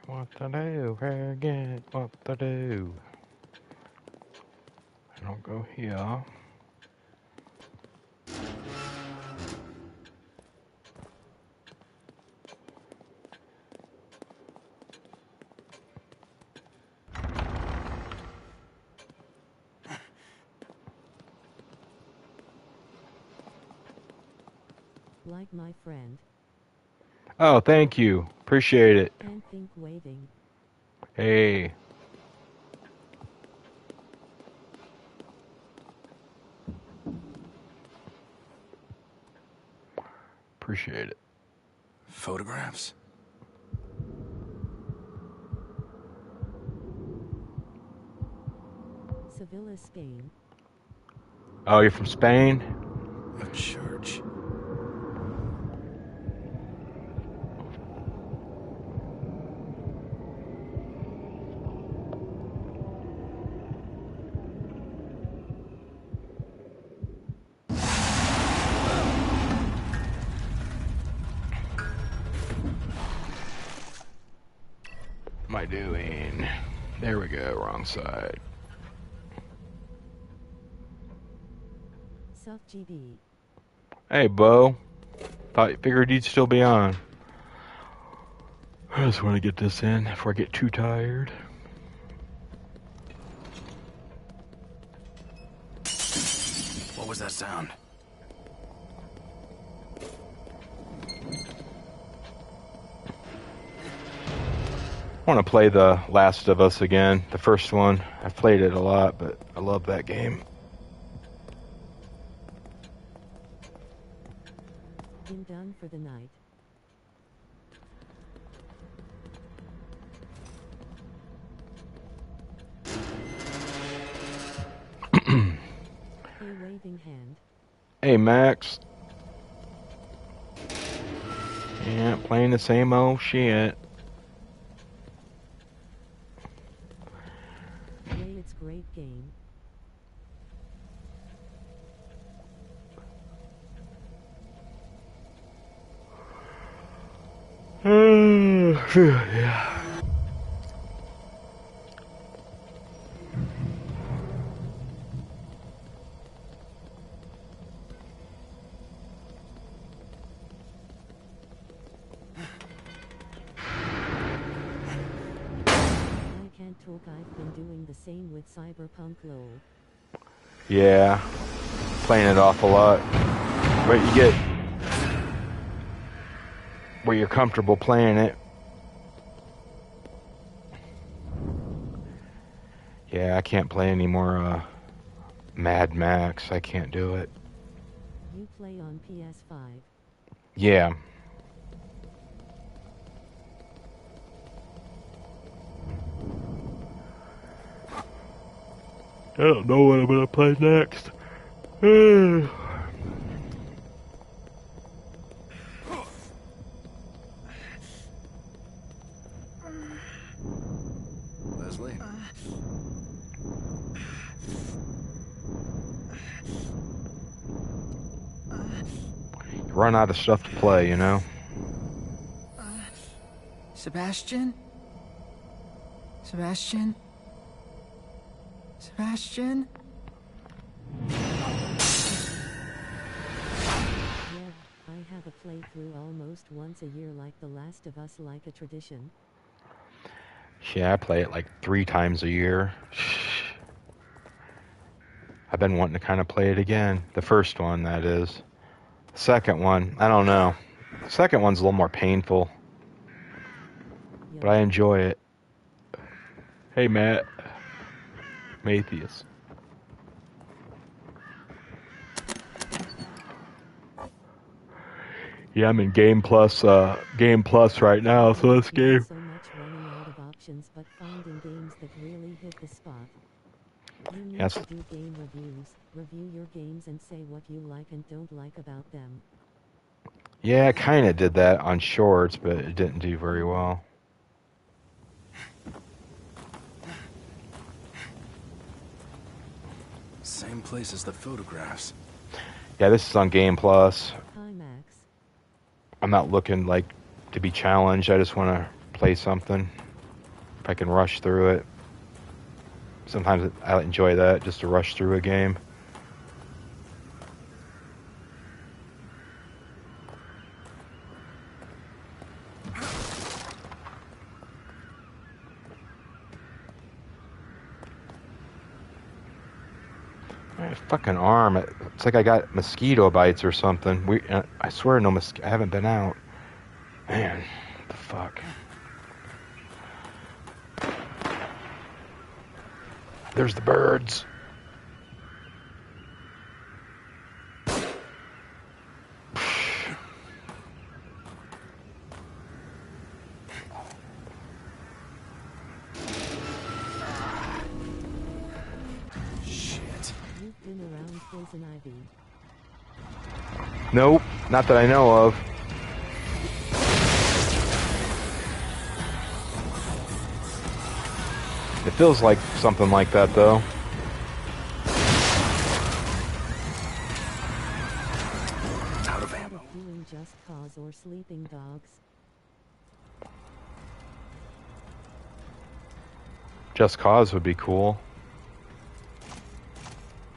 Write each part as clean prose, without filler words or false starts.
What to do? Forget what to do. I don't go here. Like my friend. Oh, thank you. Appreciate it. And think waving. Hey. Appreciate it. Photographs? Sevilla, Spain. Oh, you're from Spain? A church. What am I doing? There we go, wrong side. Self GB. Hey, Bo. Figured you'd still be on. I just want to get this in before I get too tired. What was that sound? I want to play The Last of Us again, the first one. I've played it a lot, but I love that game. Been done for the night. A waving hand. Hey, Max. Yeah, playing the same old shit. Ray, it's great game. Yeah. I can't talk, I've been doing the same with Cyberpunk LOL. Yeah. Playing it off a lot. But you get where you're comfortable playing it. Yeah, I can't play any more Mad Max. I can't do it. You play on PS5. Yeah. I don't know what I'm gonna play next. Leslie? You run out of stuff to play, you know? Sebastian? Sebastian? Sebastian? Yeah, I have a playthrough almost once a year like The Last of Us, like a tradition. Yeah, I play it like 3 times a year. I've been wanting to kind of play it again. The first one, that is. The second one, I don't know. The second one's a little more painful, but I enjoy it. Hey, Matt. Matthias. Yeah, I'm in Game Plus right now, so this game. So much running out of options, but finding games that really hit the spot. You need to do game reviews, review your games and say what you like and don't like about them. Yeah, I kind of did that on Shorts, but it didn't do very well. Same place as the photographs. Yeah, this is on Game Plus. Hi, Max. I'm not looking like to be challenged. I just want to play something. If I can rush through it. Sometimes I enjoy that, just to rush through a game. My fucking arm. It's like I got mosquito bites or something. I swear I haven't been out. Man, what the fuck? There's the birds. Shit. You've been around poison ivy. Nope, not that I know of. It feels like something like that, though. Out of ammo. Doing Just Cause or Sleeping Dogs. Just Cause would be cool.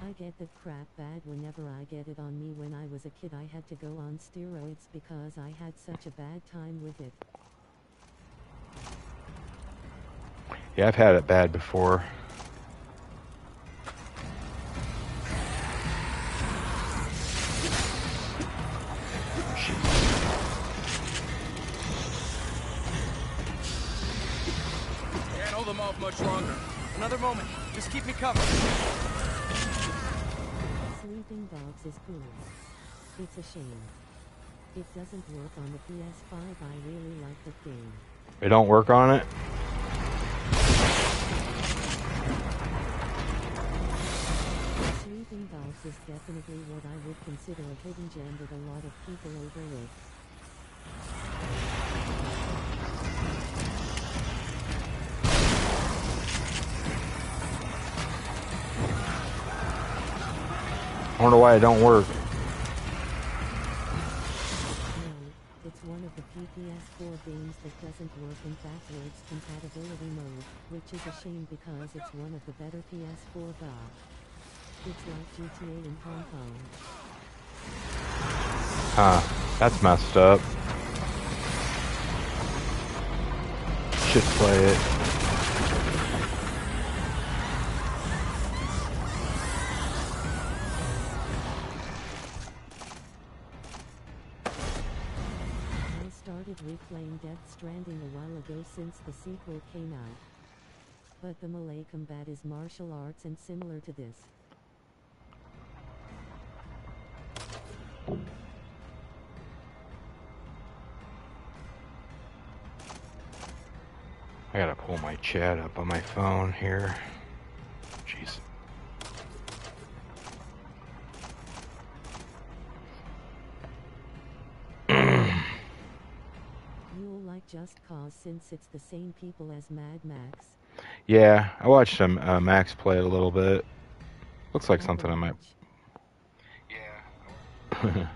I get the crap bad whenever I get it on me. When I was a kid, I had to go on steroids because I had such a bad time with it. Yeah, I've had it bad before. Can't hold them off much longer. Another moment. Just keep me covered. Sleeping Dogs is cool. It's a shame. It doesn't work on the PS5. I really like that game. They don't work on it? Sleeping Dogs is definitely what I would consider a hidden gem that a lot of people overlook. I wonder why it don't work. No, it's one of the few PS4 games that doesn't work in backwards compatibility mode, which is a shame because it's one of the better PS4 games. It's like GTA in Hong Kong. Huh, that's messed up. Should play it. I started replaying Death Stranding a while ago since the sequel came out. But the melee combat is martial arts and similar to this. I gotta pull my chat up on my phone here. Jeez. You'll like Just Cause since it's the same people as Mad Max. Yeah, I watched Max play it a little bit. Looks like something I might. Yeah.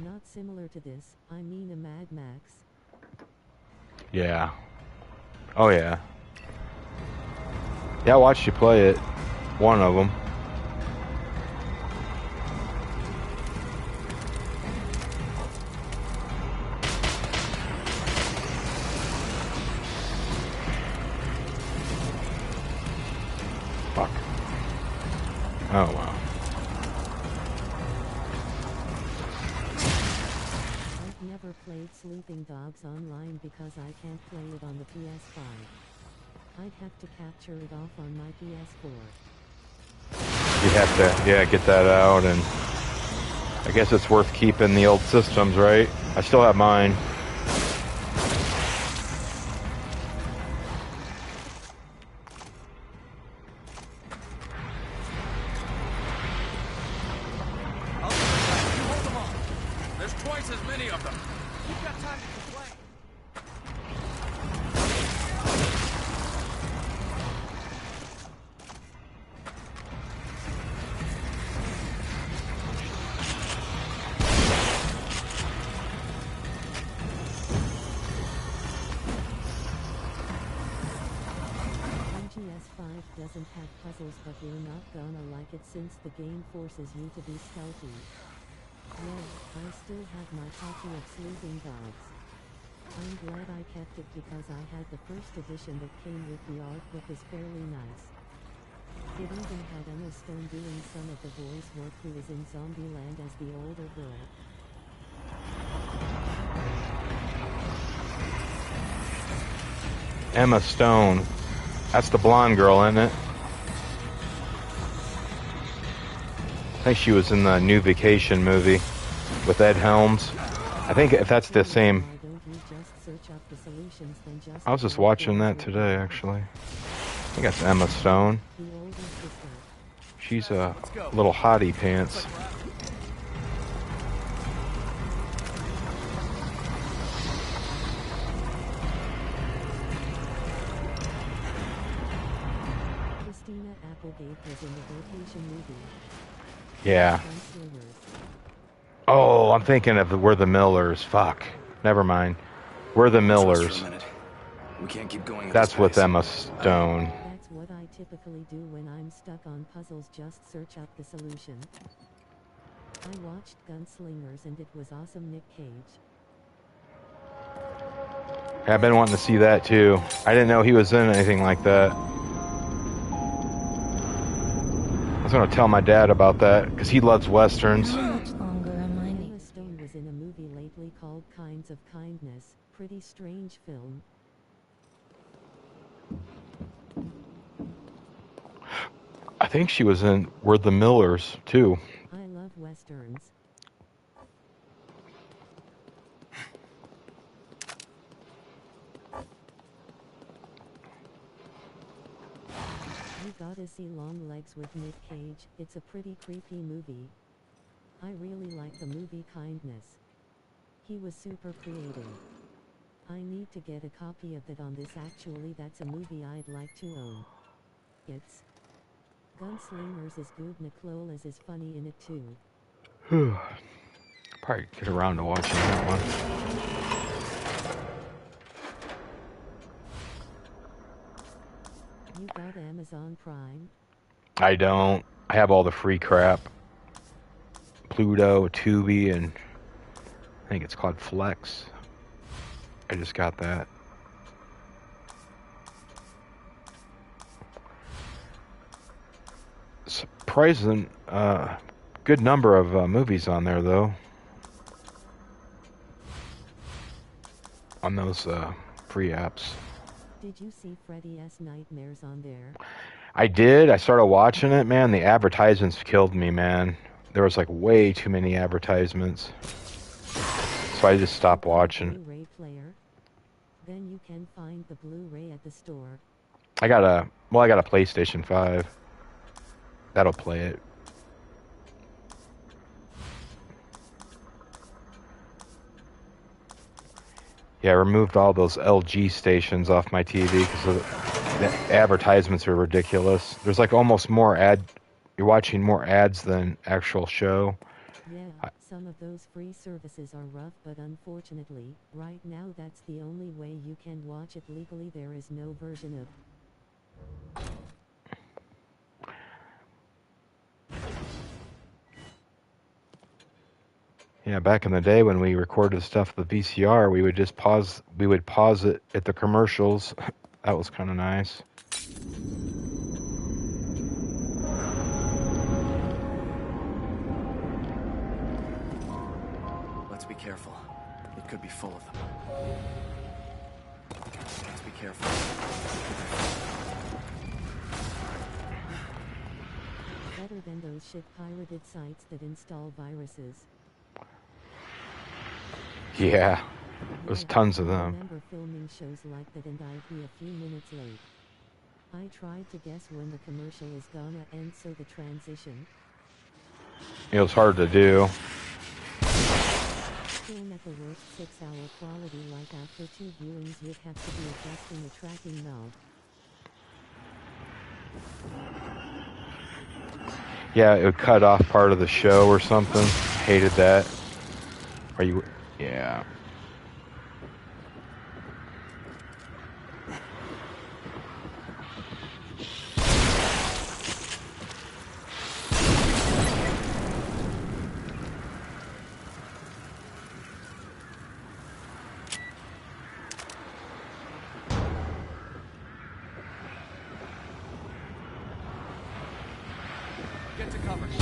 Not similar to this, I mean a Mad Max. Yeah. Oh yeah. Yeah, I watched you play it. One of them. Fuck. Oh wow. I've never played Sleeping Dogs online because I can't play it on the PS5. I'd have to capture it off on my PS4. You have to, yeah, get that out, and I guess it's worth keeping the old systems, right? I still have mine. I'll you hold them off. There's twice as many of them. You've got time to complain. have puzzles, but you're not gonna like it since the game forces you to be stealthy. Yeah, I still have my copy of Sleuthing Gods. I'm glad I kept it because I had the first edition that came with the art book is fairly nice. It even had Emma Stone doing some of the voice work, who is in Zombieland as the older girl. Emma Stone. That's the blonde girl, isn't it? I think she was in the New Vacation movie with Ed Helms. I think if that's the same. Why don't you just search up the solutions than just I was just apply watching that things today, with actually. I think that's Emma Stone. the older sister. She's a little hottie pants. Christina Applegate was in the Vacation movie. Yeah. Gunslingers. Oh, I'm thinking of We're the Millers. Fuck. Never mind. We're the Trust Millers. for a minute. We can't keep going at That's this with pace. Emma Stone. That's what I typically do when I'm stuck on puzzles, just search up the solution. I watched Gunslingers and it was awesome. Nick Cage. I've been wanting to see that too. I didn't know he was in anything like that. I was going to tell my dad about that because he loves westerns. How much longer am I Emma Stone was in a movie lately called Kinds of Kindness. Pretty strange film. I think she was in We're the Millers too. I love westerns. You gotta see Long Legs with Nick Cage. It's a pretty creepy movie. I really like the movie Kindness. He was super creative. I need to get a copy of that on this. Actually, that's a movie I'd like to own. It's Gunslingers is good. Nicole is funny in it too. Probably get around to watching that one. You got Amazon Prime? I don't. I have all the free crap. Pluto, Tubi, and I think it's called Flex. I just got that. Surprising, good number of movies on there though. On those free apps. Did you see Freddy S. Nightmares on there? I did. I started watching it, man. The advertisements killed me, man. There was like way too many advertisements. So I just stopped watching. Blu-ray player? Then you can find the Blu-ray at the store. I got a PlayStation 5. That'll play it. Yeah, I removed all those LG stations off my TV because the advertisements are ridiculous. There's like almost more you're watching more ads than actual show. Yeah, some of those free services are rough, but unfortunately, right now that's the only way you can watch it legally. There is no version of Yeah, back in the day when we recorded stuff with VCR, we would pause it at the commercials. That was kind of nice. Let's be careful. It could be full of them. Let's be careful. better than those shit pirated sites that install viruses. Yeah, there's Yeah, tons of I them. remember filming shows like that and I'd be a few minutes late. I tried to guess when the commercial is gonna end, so the transition. It was hard to do. Film at the worst 6-hour quality, like after 2 viewings you'd have to be adjusting the tracking knob. Yeah, it would cut off part of the show or something. Hated that. Are you? Yeah. cover. I'm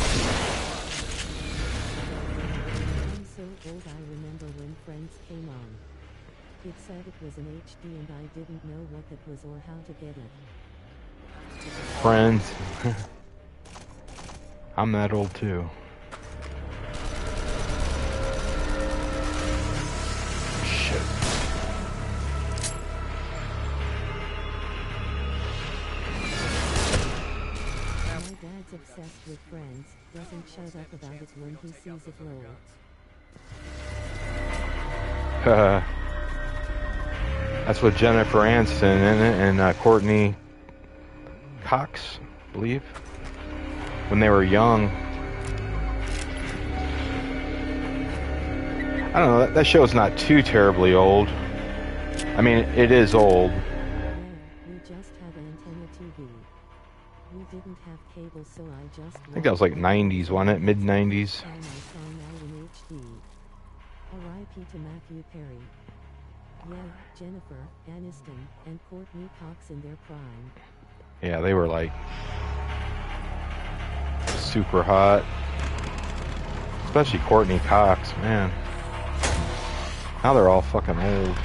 so old I remember when Friends came on. It said it was an HD and I didn't know what that was or how to get it. Friends. I'm that old too. Shit. My dad's obsessed with Friends, doesn't shut up about it when he sees it roll. That's with Jennifer Aniston in it and Courtney Cox, I believe, when they were young. I don't know, that show's not too terribly old. I mean, it is old. Yeah, we just had antenna TV. We didn't have cable so I just I think that was like 90s, wasn't it? Mid-90s. time I saw now in HD. R.I.P. to Matthew Perry. Yeah, Jennifer Aniston and Courtney Cox in their prime. Yeah, they were like super hot. Especially Courtney Cox, man. Now they're all fucking old.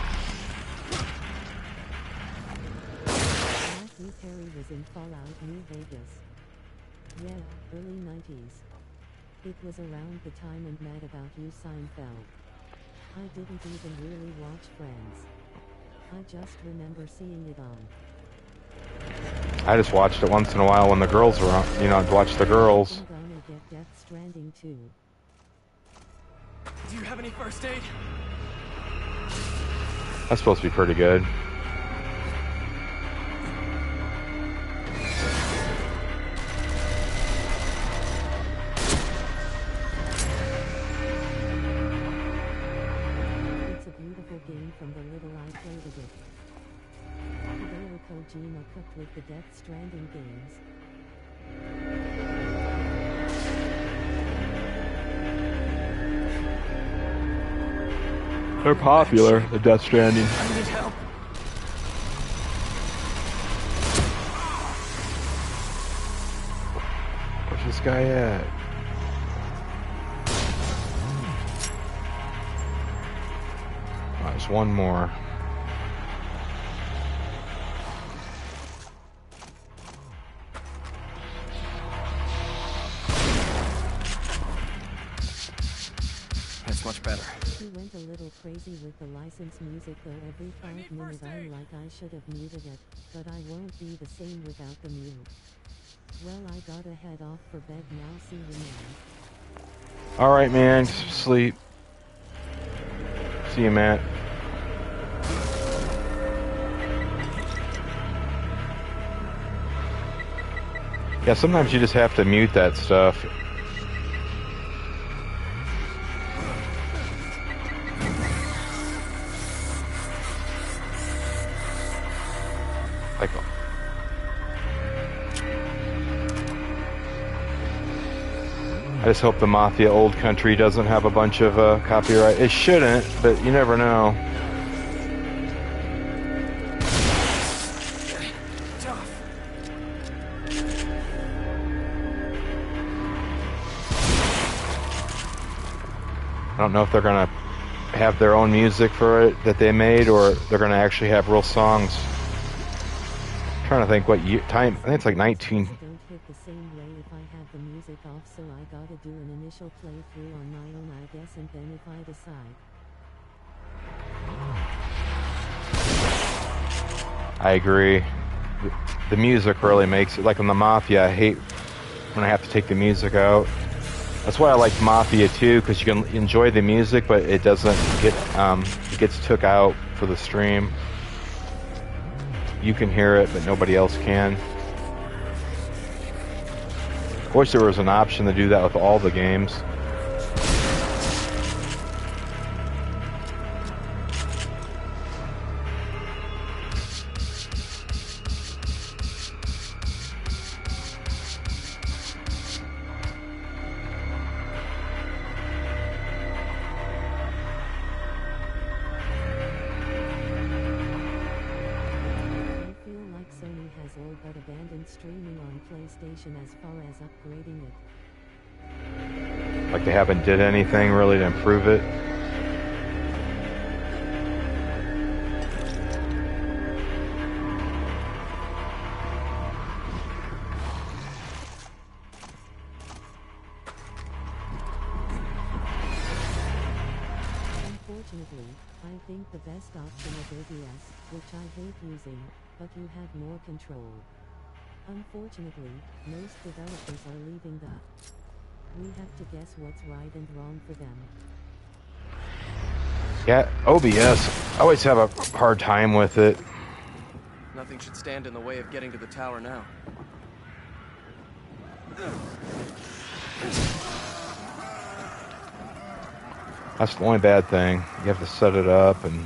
Matthew Perry was in Fallout New Vegas. Yeah, early 90s. It was around the time and Mad About You Seinfeld. I didn't even really watch Friends. I just remember seeing it on. I just watched it once in a while when the girls were on. You know, I'd watch the girls. I'm gonna get Death Stranding too. Do you have any first aid? That's supposed to be pretty good. It's a beautiful game from the little I played of it. Hideo Kojima cooked with the Death Stranding games. They're popular, the Death Stranding. I need help. Where's this guy at? Oh, there's one more. That's much better. He went a little crazy with the licensed music though. Every 5 minutes I'm like I should have muted it, but I won't be the same without the mute. Well, I gotta head off for bed now. See you man. Alright, man. Sleep. See you, Matt. Yeah, sometimes you just have to mute that stuff. Like, I just hope the Mafia Old Country doesn't have a bunch of copyright. It shouldn't, but you never know. Tough. I don't know if they're gonna have their own music for it that they made, or they're gonna actually have real songs. I'm trying to think what time. I think it's like 19. Don't hit the same way if I have the music off, so I gotta do an initial playthrough on my own I guess, and then if I decide. I agree. The music really makes it. Like on the Mafia, I hate when I have to take the music out. That's why I like Mafia 2, because you can enjoy the music, but it doesn't get it gets took out for the stream. You can hear it, but nobody else can. I wish there was an option to do that with all the games. I feel like Sony has all but abandoned streaming on PlayStation as far as upgrading it. Like they haven't did anything really to improve it. Unfortunately, I think the best option is OBS, which I hate using, but you have more control. Unfortunately, most developers are leaving the. We have to guess what's right and wrong for them. Yeah, OBS, I always have a hard time with it. Nothing should stand in the way of getting to the tower now. That's the only bad thing. You have to set it up and...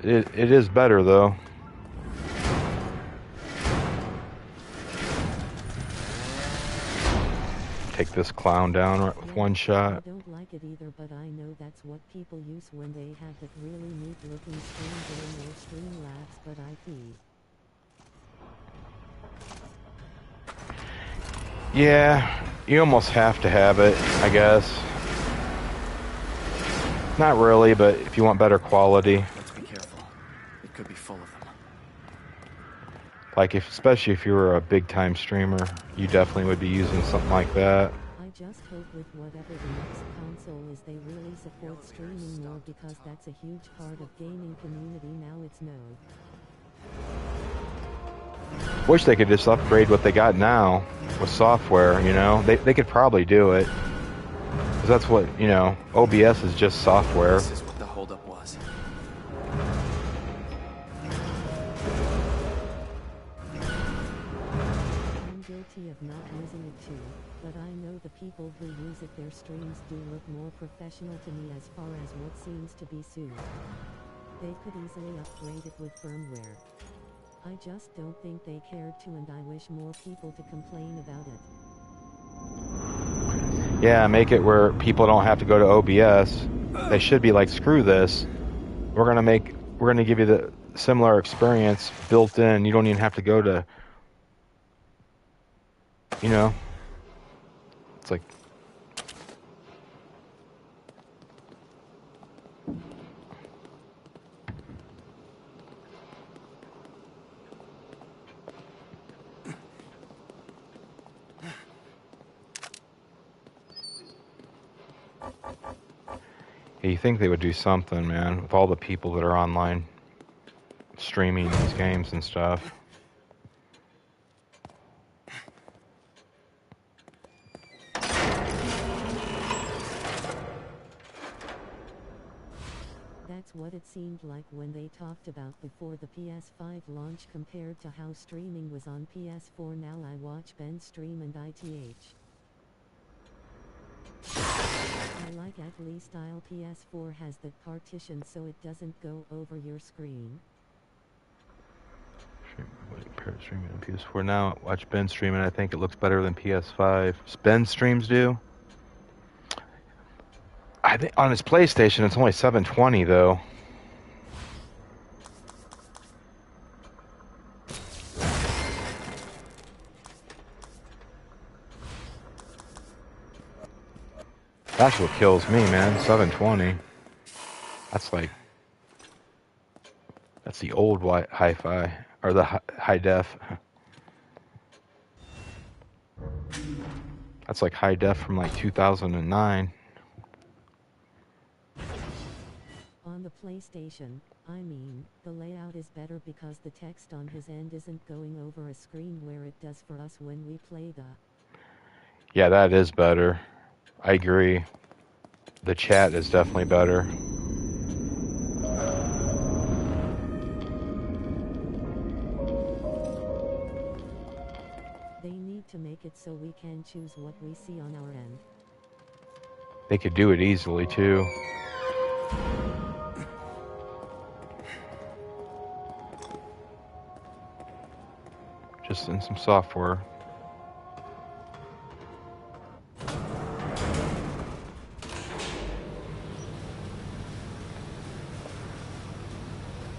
It is better though. Take this clown down right with one shot. I don't like it either, but I know that's what people use when they have that really neat looking screen during or Streamlabs, but Yeah, you almost have to have it, I guess. Not really, but if you want better quality. Let's be careful. It could be full of them. Like, especially if you were a big-time streamer, you definitely would be using something like that. I just hope with whatever the next console is they really support streaming more, because that's a huge part of gaming community now. It's no. Wish they could just upgrade what they got now with software, you know? They could probably do it. Because that's what, you know, OBS is just software. This is what the holdup was. I'm guilty of not using it too, but I know the people who use it, their streams do look more professional to me as far as what seems to be soon. They could easily upgrade it with firmware. I just don't think they cared to, and I wish more people to complain about it. Yeah, make it where people don't have to go to OBS. They should be like, screw this. We're gonna give you the similar experience built in. You don't even have to go to, you know, it's like, you think they would do something, man, with all the people that are online streaming these games and stuff. That's what it seemed like when they talked about before the PS5 launch compared to how streaming was on PS4. Now I watch Ben stream and ITH. I like at least style PS4 has the partition so it doesn't go over your screen. Streaming on PS4 now. Watch Ben stream and I think it looks better than PS5. Ben streams do. I think on his PlayStation it's only 720 though. That's what kills me, man. 720. That's like, that's the old hi-fi or the high def. That's like high def from like 2009. On the PlayStation, I mean, the layout is better because the text on his end isn't going over a screen where it does for us when we play the. Yeah, that is better. I agree. The chat is definitely better. They need to make it so we can choose what we see on our end. They could do it easily too. Just in some software.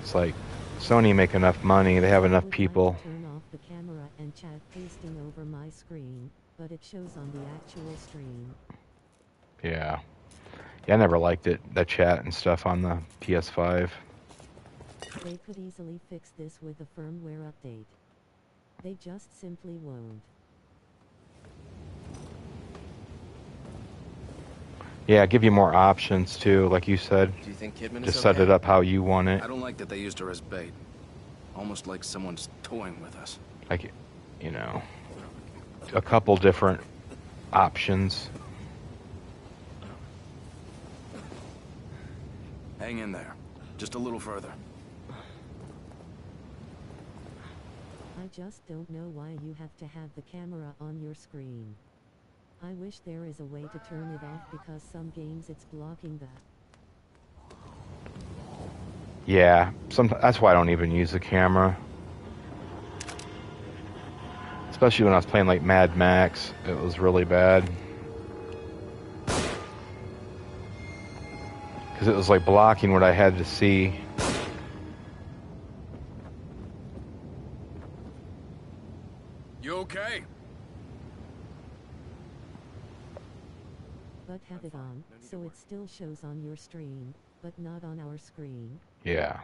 It's like Sony make enough money, they have I enough would like people. to turn off the camera and chat pasting over my screen, but it shows on the actual stream. Yeah. Yeah, I never liked it, the chat and stuff on the PS5. They could easily fix this with a firmware update. They just simply won't. Yeah, give you more options too, like you said. Do you think Kidman Just is set okay? it up how you want it. I don't like that they used her as bait. Almost like someone's toying with us. Like, you know, a couple different options. Hang in there. Just a little further. I just don't know why you have to have the camera on your screen. I wish there is a way to turn it off because some games it's blocking that. Yeah, that's why I don't even use the camera. Especially when I was playing like Mad Max, it was really bad. Because it was like blocking what I had to see. You okay? But have it on, so it still shows on your stream, but not on our screen. Yeah.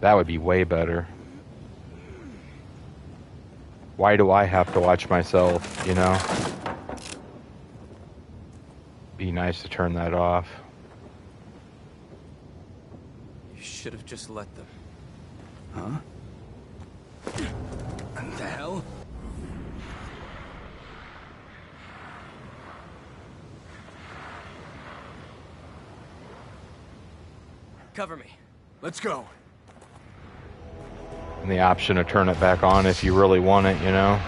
That would be way better. Why do I have to watch myself, you know? Be nice to turn that off. You should have just let them. Huh? What the hell? Cover me. Let's go. And the option to turn it back on if you really want it, you know?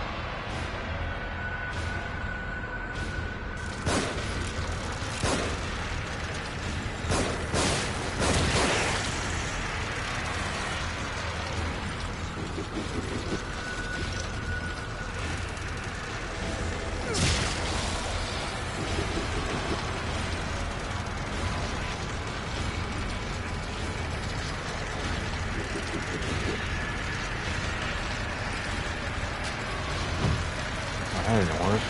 That didn't work.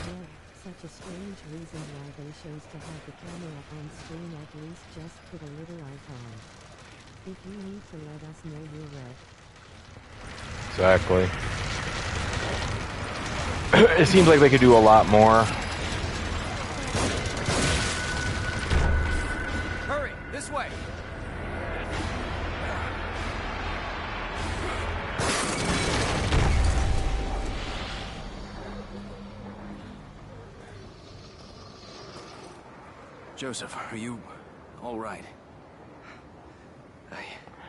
Yeah, such a strange reason why they chose to have the camera on screen. At least just put a little icon. If you need to let us know you're red. Exactly. It seems like they could do a lot more. Hurry, this way. Joseph, are you all right?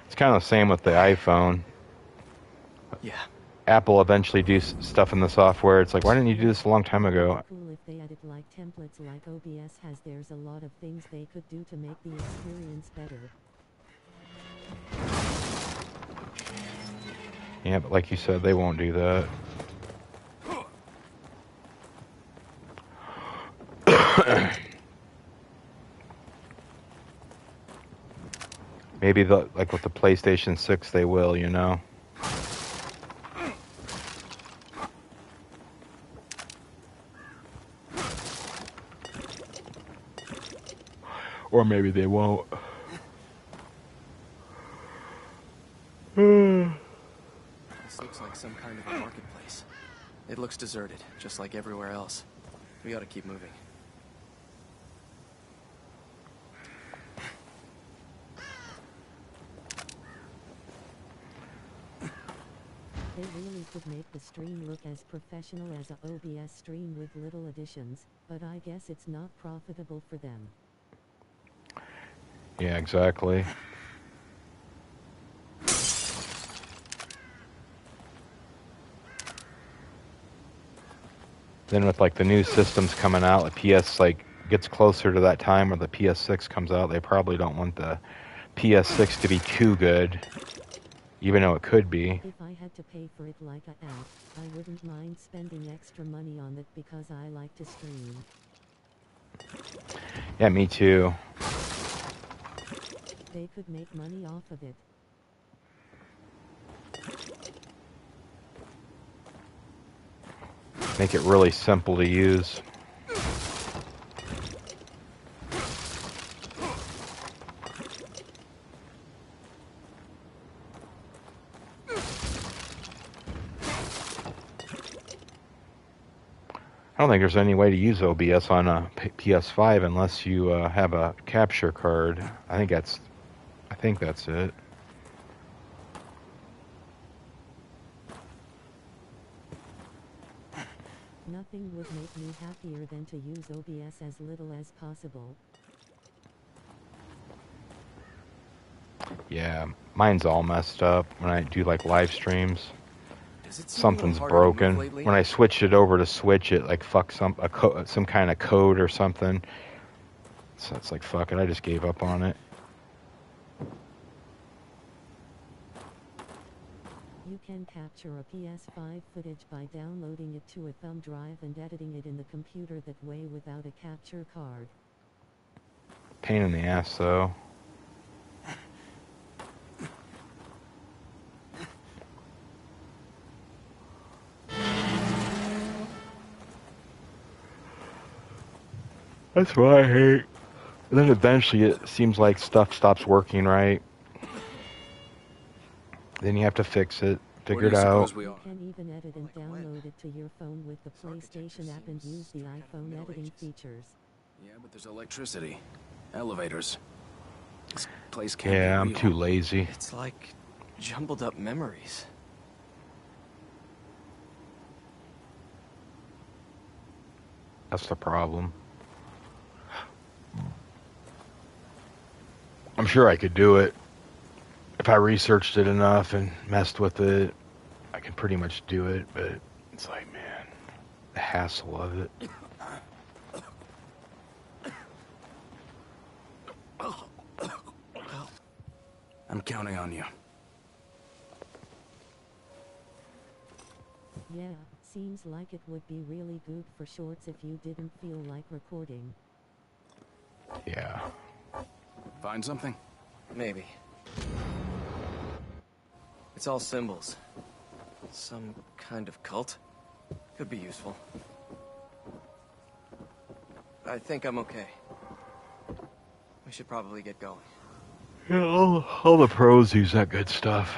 It's kind of the same with the iPhone. Yeah. Apple eventually do stuff in the software. It's like, why didn't you do this a long time ago? Cool if they edit like templates like OBS has. There's a lot of things they could do to make the experience better. Yeah, but like you said, they won't do that. Maybe like with the PlayStation 6 they will, you know? Or maybe they won't. This looks like some kind of a marketplace. It looks deserted, just like everywhere else. We ought to keep moving. They really could make the stream look as professional as a OBS stream with little additions, but I guess it's not profitable for them. Yeah, exactly. Then with like the new systems coming out, the PS like gets closer to that time where the PS6 comes out, they probably don't want the PS6 to be too good. even though it could be. If I had to pay for it like a app, I wouldn't mind spending extra money on it because I like to stream. Yeah, me too. They could make money off of it. Make it really simple to use. I don't think there's any way to use OBS on a PS5 unless you have a capture card. I think that's it. Nothing would make me happier than to use OBS as little as possible. Yeah, mine's all messed up when I do like live streams. Does it seem a Something's little harder to move broken. lately? When I switched it over to Switch, it like fucked some kind of code or something. So it's like, fuck it, I just gave up on it. You can capture a PS5 footage by downloading it to a thumb drive and editing it in the computer that way without a capture card. Pain in the ass though. That's what I hate. And then eventually it seems like stuff stops working right. Then you have to fix it, figure it out. We You are? can even edit and download it to your phone with the PlayStation app and use the iPhone editing features. Yeah, but there's electricity, elevators. This place can't Yeah, be I'm real. too lazy. It's like jumbled up memories. That's the problem. I'm sure I could do it. If I researched it enough and messed with it, I can pretty much do it, but it's like, man, the hassle of it. I'm counting on you. Yeah, seems like it would be really good for shorts if you didn't feel like recording. Yeah. Find something? Maybe. It's all symbols. Some kind of cult. Could be useful. I think I'm okay. We should probably get going. Yeah, all the pros use that good stuff.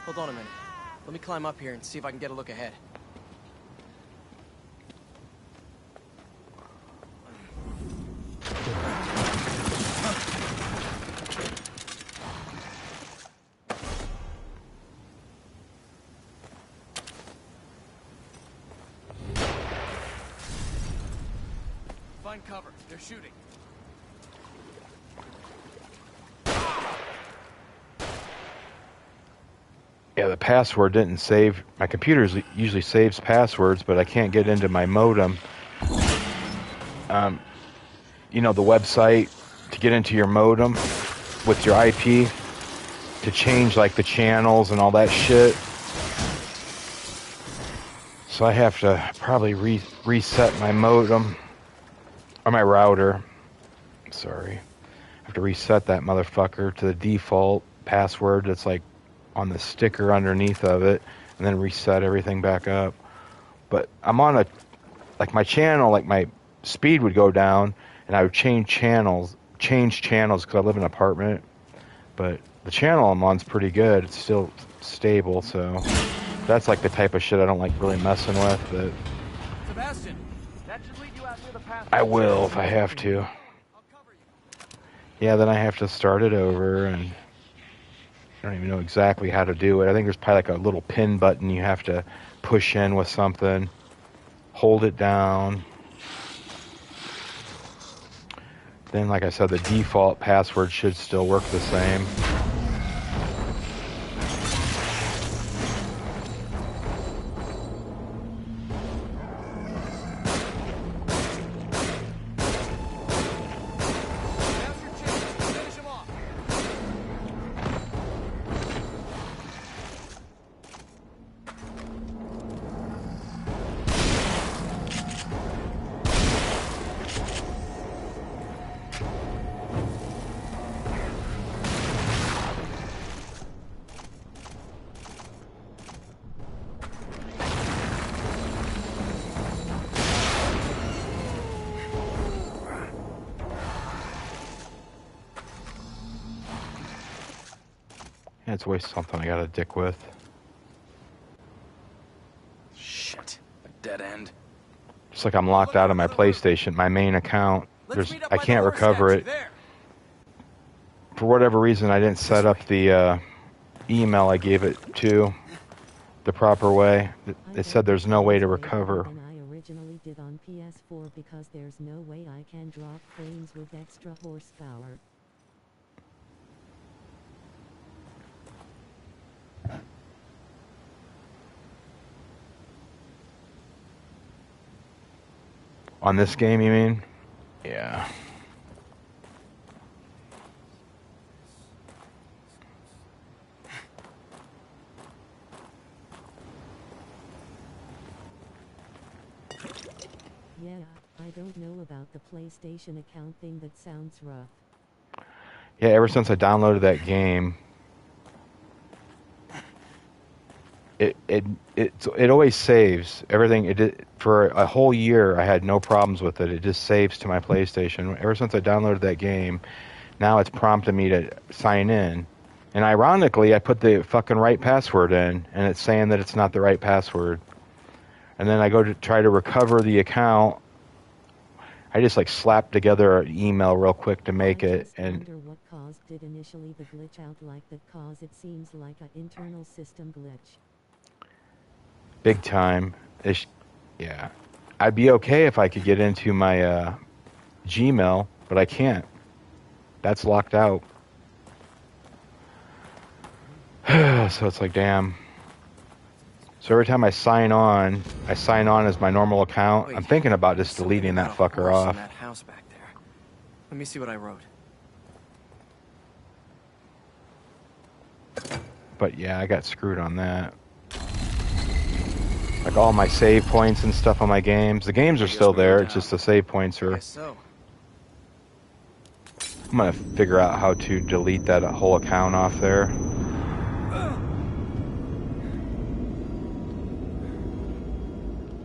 Hold on a minute. Let me climb up here and see if I can get a look ahead. Find cover. They're shooting. Yeah, the password didn't save. My computer usually saves passwords, but I can't get into my modem. You know, the website to get into your modem with your IP to change like the channels and all that shit. So I have to probably reset my modem or my router. Sorry. I have to reset that motherfucker to the default password that's like on the sticker underneath of it, and then reset everything back up. But I'm on a, like my channel, like my speed would go down, and I would change channels because I live in an apartment. But the channel I'm on's pretty good. It's still stable, so that's like the type of shit I don't like really messing with. But Sebastian, that should lead you out near the path. I will if I have to. I'll cover you. Yeah, then I have to start it over, and I don't even know exactly how to do it. I think there's probably like a little pin button you have to push in with something. Hold it down. Then, like I said, the default password should still work the same. Now's your chance. Finish him off. Yeah, it's always something I got to dick with. Shit. A dead end. Just like I'm locked out of my PlayStation, my main account. Let's meet up I by the can't horse recover statue it. there. For whatever reason, I didn't set up the email I gave it to the proper way. It said there's no way to recover. Than I originally did on PS4 because there's no way I can drop planes with extra horsepower. On this game, you mean? Yeah. Yeah, I don't know about the PlayStation account thing. That sounds rough. Yeah, ever since I downloaded that game, it always saves everything. It did, for a whole year. I had no problems with it. It just saves to my PlayStation. Ever since I downloaded that game, now it's prompting me to sign in. And ironically, I put the fucking right password in, and it's saying that it's not the right password. And then I go to try to recover the account. I just like slapped together an email real quick to make I it, just and wonder what caused it initially the glitch out like that, cause it seems like an internal system glitch. big time. Yeah, I'd be okay if I could get into my Gmail, but I can't. That's locked out. So it's like, damn. So every time I sign on as my normal account. Wait, I'm thinking about just something deleting that about a fucker horse in off. that house back there. Let me see what I wrote. But yeah, I got screwed on that. Like all my save points and stuff on my games. The games are Guess still we go there. down. It's just the save points are. Guess so. I'm gonna figure out how to delete that whole account off there.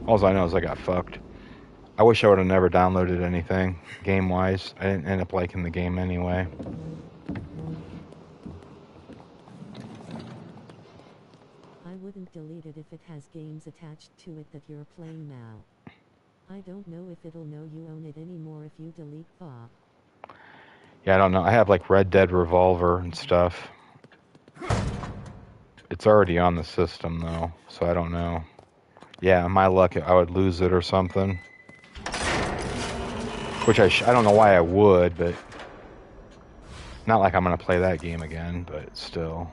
All I know is I got fucked. I wish I would have never downloaded anything game-wise. I didn't end up liking the game anyway. I wouldn't delete it if it has games attached to it that you're playing now. I don't know if it'll know you own it anymore if you delete PA. Yeah, I don't know. I have like Red Dead Revolver and stuff. It's already on the system though, so I don't know. Yeah, my luck, I would lose it or something. Which I don't know why I would, but not like I'm gonna play that game again, but still.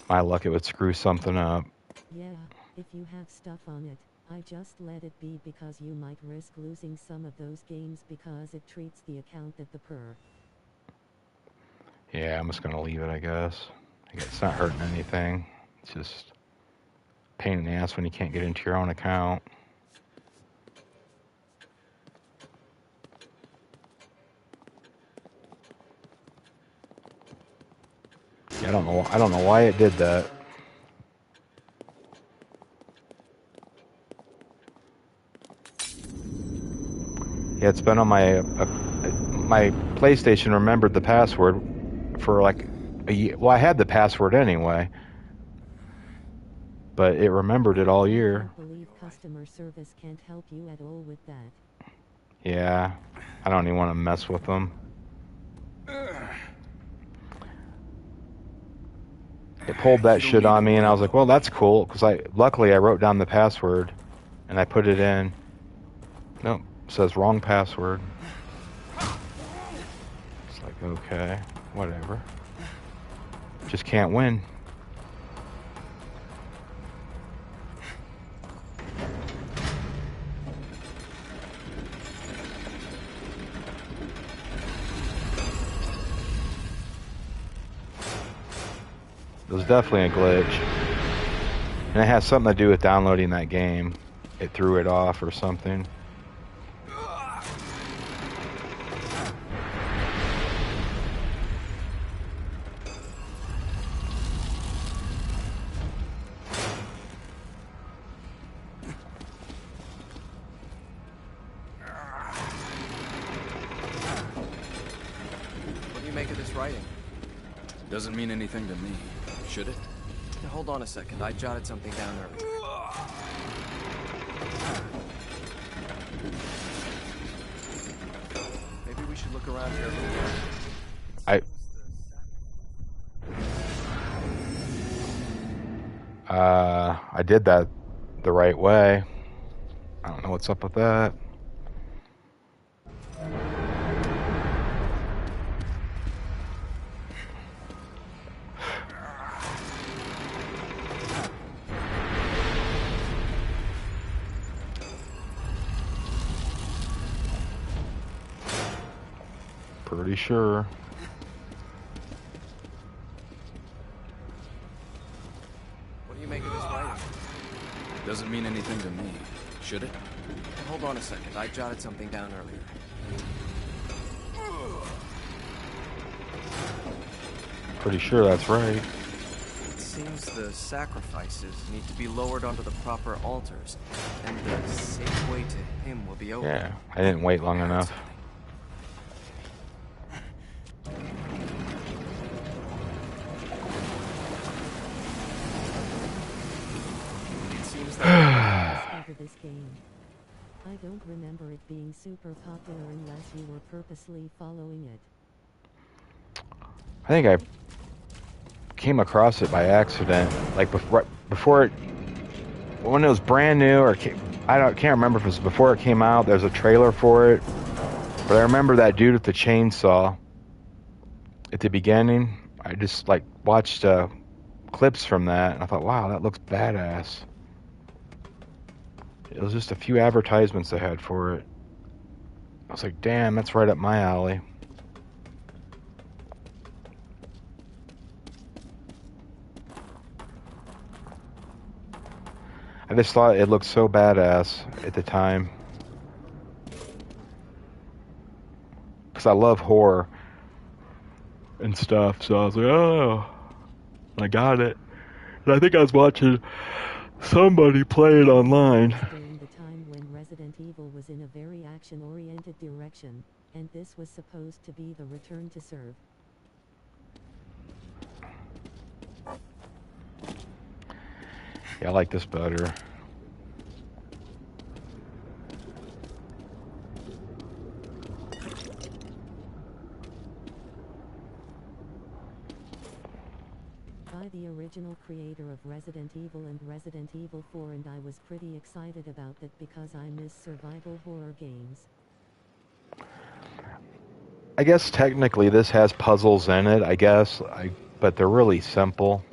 My luck, it would screw something up. Yeah, if you have stuff on it, I just let it be because you might risk losing some of those games because it treats the account at the per. Yeah, I'm just gonna leave it, I guess. It's not hurting anything. It's just a pain in the ass when you can't get into your own account. Yeah, I don't know why it did that. Yeah, it's been on my my PlayStation remembered the password for like a year. Well, I had the password anyway, but it remembered it all I year. can't believe customer service can't help you at all with that. Yeah, I don't even want to mess with them. It pulled that shit on me, and I was like, well, that's cool, because luckily I wrote down the password, and I put it in. Nope, it says wrong password. It's like, okay, whatever. Just can't win. It was definitely a glitch. And it has something to do with downloading that game. It threw it off or something. What do you make of this writing? Doesn't mean anything to me. Should it? Now, hold on a second. I jotted something down earlier. Maybe we should look around here a little more. I did that the right way. I don't know what's up with that. Pretty sure. What do you make of this writing? Doesn't mean anything to me. Should it? Now, hold on a second. I jotted something down earlier. Pretty sure that's right. It seems the sacrifices need to be lowered onto the proper altars, and the safe way to him will be open. Yeah, I didn't wait long enough. It seems that Discover this game. I don't remember it being super popular unless you were purposely following it. I think I came across it by accident, like before it, when it was brand new, or can't remember if it was before it came out. There's a trailer for it, but I remember that dude with the chainsaw at the beginning. I just like watched clips from that, and I thought, wow, that looks badass. It was just a few advertisements they had for it. I was like, damn, that's right up my alley. I just thought it looked so badass at the time. Because I love horror and stuff, so I was like, oh, I got it. And I think I was watching somebody play it online. During the time when Resident Evil was in a very action-oriented direction, and this was supposed to be the return to serve. Yeah, I like this better. By the original creator of Resident Evil and Resident Evil 4, and I was pretty excited about that because I miss survival horror games. I guess technically this has puzzles in it, I guess, but they're really simple.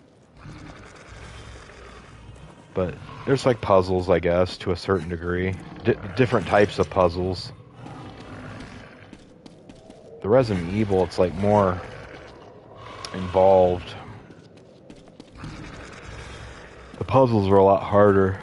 But there's like puzzles, I guess, to a certain degree. Different types of puzzles. The Resident Evil, it's like more involved. The puzzles are a lot harder.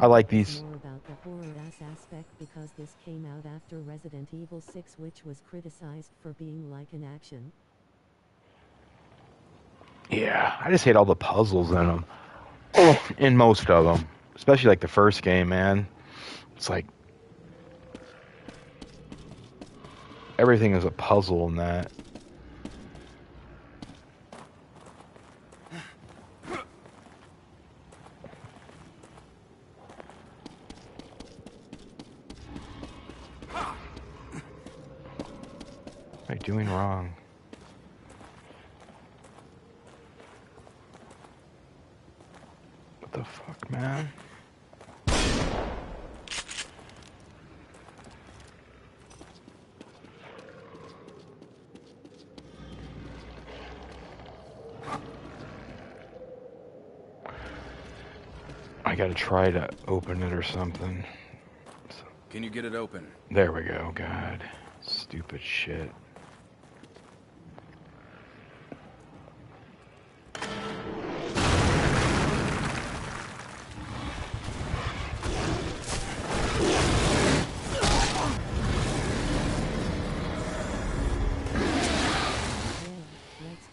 I like focus these. more about the horror aspect because this came out after Resident Evil 6, which was criticized for being like an action. Yeah, I just hate all the puzzles in them. In most of them, especially like the first game, man. It's like everything is a puzzle in that. What am I doing wrong? What the fuck, man? I gotta try to open it or something. Can you get it open? There we go. God, stupid shit.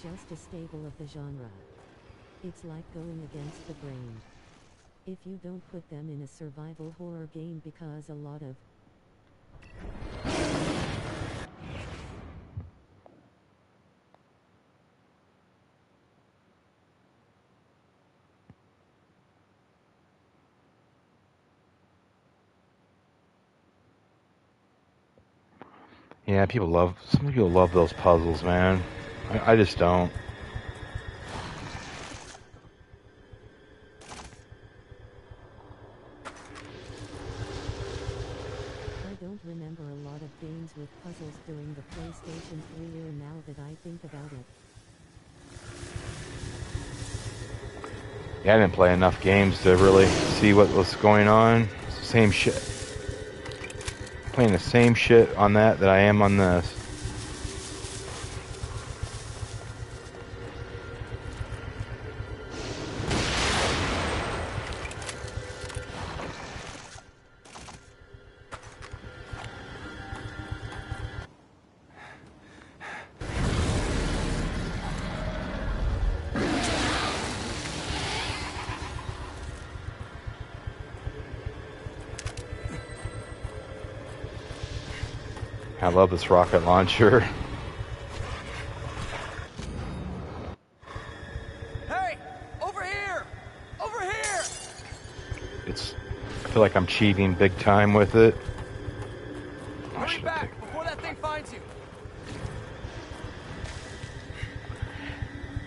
Just a staple of the genre. It's like going against the grain. If you don't put them in a survival horror game because a lot of Yeah, some people love those puzzles, man. I just don't. I don't remember a lot of games with puzzles during the PlayStation 3 era now that I think about it. Yeah, I didn't play enough games to really see what was going on. It's the same shit. Playing the same shit on that I am on this. I love this rocket launcher. Hey! Over here! Over here! I feel like I'm cheating big time with it. Hurry back before that thing finds you!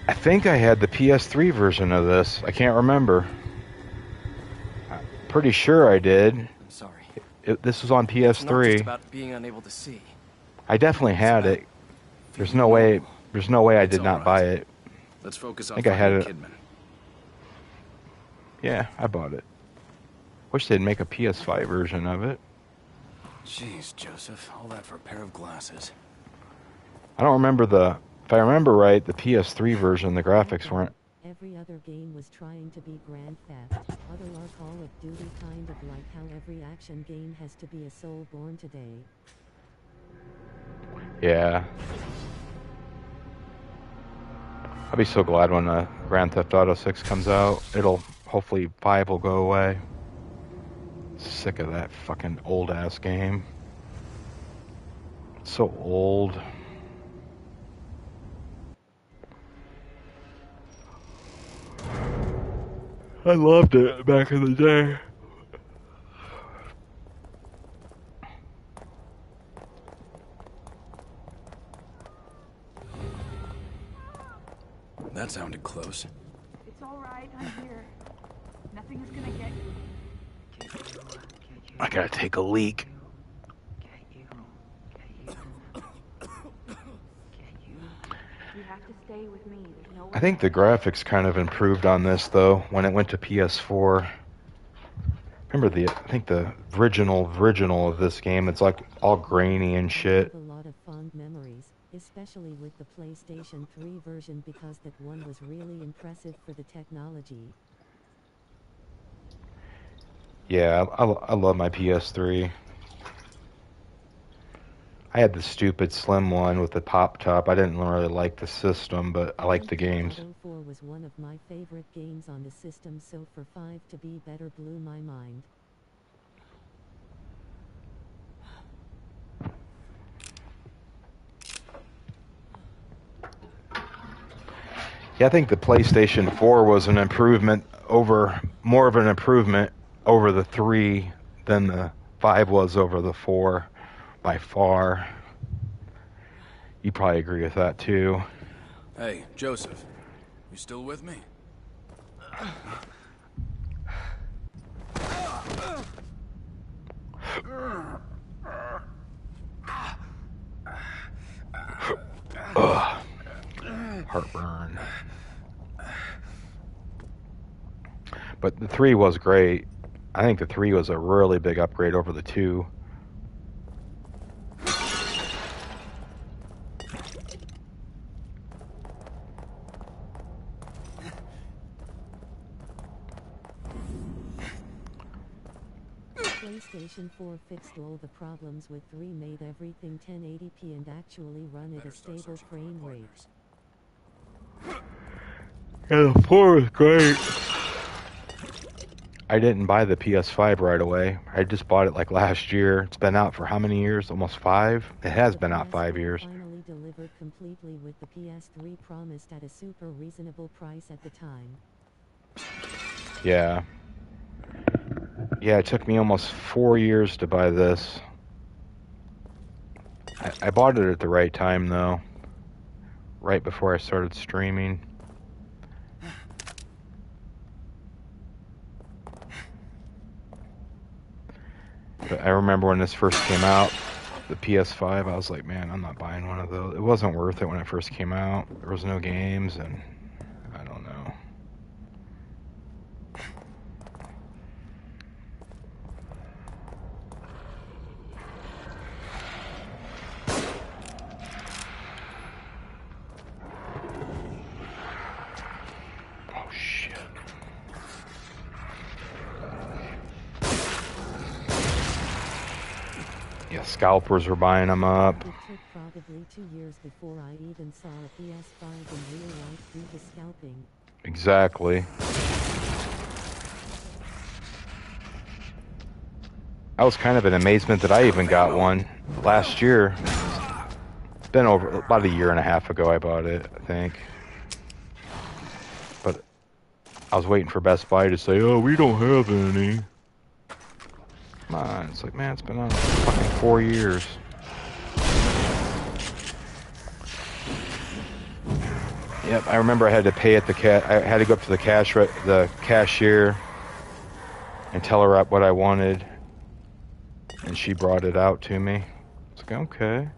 I think I had the PS3 version of this. I can't remember. I'm pretty sure I did. I'm sorry. This was on It's not just PS3. about being unable to see. I definitely had it. There's no way I did not buy it. Let's focus I on think I had finding it. Kidman. Yeah, I bought it. Wish they'd make a PS5 version of it. Jeez, Joseph, all that for a pair of glasses. I don't remember if I remember right, the PS3 version, the graphics weren't. Every other game was trying to be Grand Theft. Other are Call of Duty, kind of like how every action game has to be a Soulborn today. Yeah. I'll be so glad when Grand Theft Auto 6 comes out. Hopefully 5 will go away. Sick of that fucking old ass game. It's so old. I loved it back in the day. That sounded close. It's all right. I'm here. Nothing is gonna get you. I gotta take a leak. You have to stay with me. There's no way. I think the graphics kind of improved on this though when it went to PS4. Remember I think the original of this game, it's like all grainy and I shit. have a lot of fond memories, especially with the PlayStation 3 version because that one was really impressive for the technology. Yeah, I love my PS3. I had the stupid slim one with the pop top. I didn't really like the system, but I liked the Grand games. Theft Auto 4 was one of my favorite games on the system, so for 5 to be better blew my mind. Yeah, I think the PlayStation 4 was an improvement over, more of an improvement over the 3 than the 5 was over the 4 by far. You probably agree with that too. Hey, Joseph. You still with me? Ugh. Heartburn. But the 3 was great. I think the 3 was a really big upgrade over the 2. PlayStation 4 fixed all the problems with 3, made everything 1080p and actually run at a stable frame rate. Yeah, the 4 was great. I didn't buy the PS5 right away. I just bought it like last year. It's been out for how many years? Almost 5? It has The been out 5 PS4 years. finally delivered completely, with the PS3 promised at a super reasonable price at the time. Yeah. Yeah, it took me almost 4 years to buy this. I bought it at the right time, though. Right before I started streaming. But I remember when this first came out, the PS5, I was like, man, I'm not buying one of those. It wasn't worth it when it first came out. There was no games, and I don't know. Oh, shit. Yeah, scalpers were buying them up. It took probably 2 years before I even saw a PS5 in real life do the scalping. Exactly. I was kind of in amazement that I even got one last year. It's been over about a year and a half ago I bought it, I think. But I was waiting for Best Buy to say, oh, we don't have any. Come on. It's like, man, it's been on fucking 4 years. Yep, I remember I had to pay at the I had to go up to the cashier and tell her what I wanted, and she brought it out to me. It's like, okay.